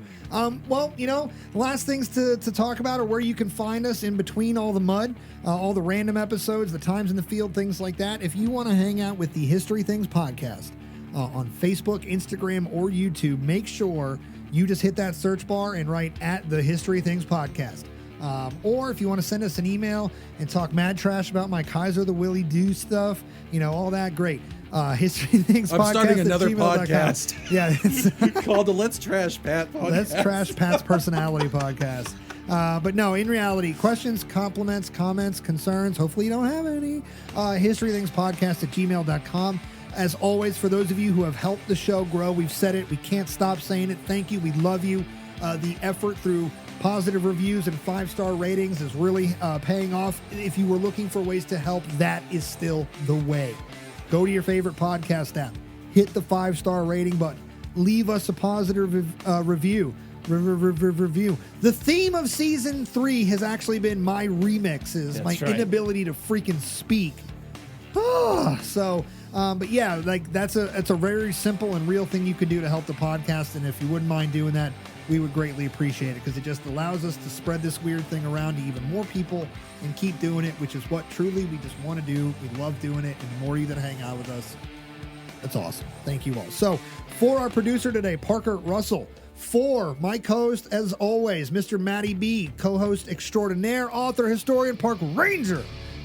well, you know, last things to talk about are where you can find us in between all the mud, all the random episodes, the times in the field, things like that. If you want to hang out with the History Things podcast, on Facebook, Instagram, or YouTube, make sure you just hit that search bar and write at the History Things Podcast. Or if you want to send us an email and talk mad trash about my Kaiser the Willie Do stuff, you know, all that, great. History Things I'm Podcast. starting at another gmail.com. podcast. Yeah, it's Called the Let's Trash Pat podcast. Let's Trash Pat's Personality Podcast. But no, in reality, questions, compliments, comments, concerns, hopefully you don't have any, History Things Podcast at gmail.com. As always, for those of you who have helped the show grow, we've said it, we can't stop saying it. Thank you. We love you. The effort through positive reviews and 5-star ratings is really paying off. If you were looking for ways to help, that is still the way. Go to your favorite podcast app, hit the 5-star rating button, leave us a positive review. Review. The theme of season 3 has actually been my remixes, That's my right. inability to freaking speak. But yeah, like it's a very simple and real thing you could do to help the podcast. And if you wouldn't mind doing that, we would greatly appreciate it because it just allows us to spread this weird thing around to even more people and keep doing it, which is what truly we just want to do. We love doing it. And the more you that hang out with us, that's awesome. Thank you all. So for our producer today, Parker Russell, for my co-host, as always, Mr. Matty B, co-host extraordinaire, author, historian, park ranger,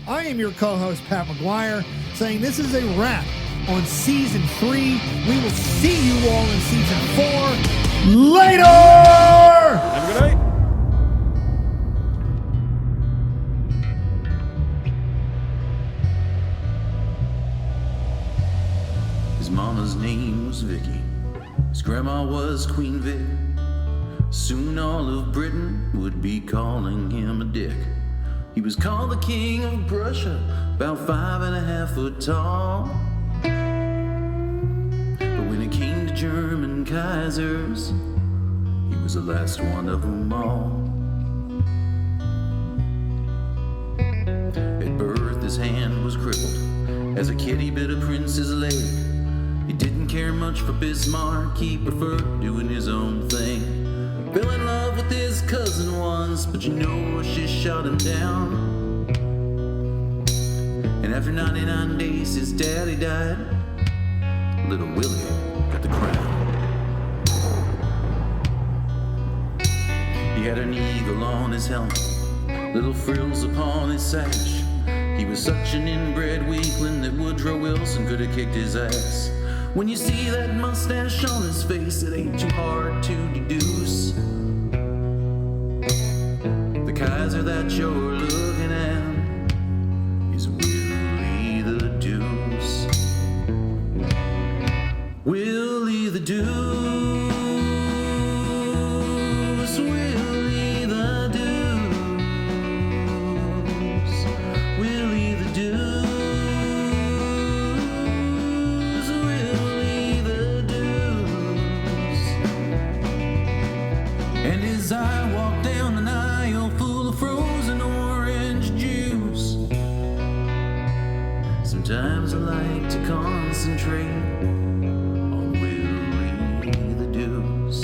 I am your co-host, Pat McGuire, saying this is a wrap on season 3. We will see you all in season 4. Later! Have a good night. was Vicky. His grandma was Queen Vic. Soon all of Britain would be calling him a dick. He was called the king of Prussia, about 5.5 foot tall. But when it came to German Kaisers, he was the last one of them all. At birth his hand was crippled. As a kid he bit a prince's leg. He didn't care much for Bismarck, he preferred doing his own thing. Fell in love with his cousin once, but you know she shot him down. And after 99 days his daddy died. Little Willie got the crown. He had an eagle on his helmet, little frills upon his sash. He was such an inbred weakling that Woodrow Wilson could have kicked his ass. When you see that mustache on his face, it ain't too hard to deduce. The Kaiser that you're looking at is Willie the Deuce. Willie the Deuce. Willie the Deuce. Willie the Deuce. As I walk down an aisle full of frozen orange juice, sometimes I like to concentrate on Willie the Deuce.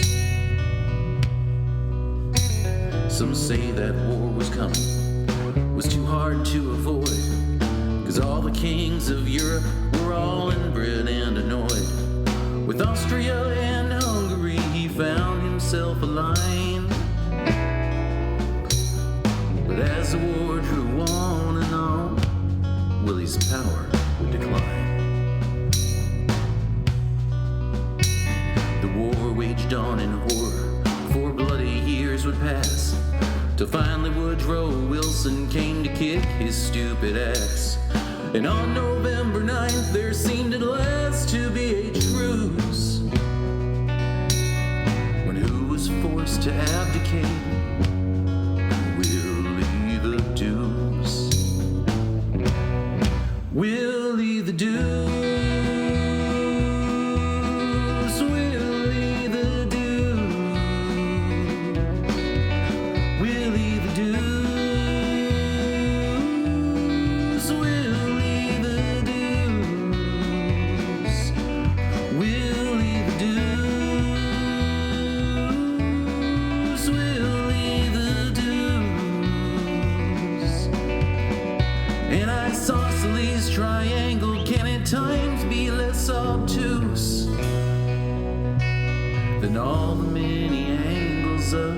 Some say that war was coming, was too hard to avoid, 'cause all the kings of Europe were all inbred and annoyed. With Austria and Hungary he found himself a line. But as the war drew on and on, Willie's power would decline. The war waged on in horror, 4 bloody years would pass, till finally Woodrow Wilson came to kick his stupid ass. And on November 9th there seemed at last to be a truce, when who was forced to abdicate? Willie the Deuce, Willie the Deuce, Willie the Deuce, Willie the Deuce, Willie the Deuce, Willie the Deuce. And isosceles triangle can at times be less obtuse than all the many angles of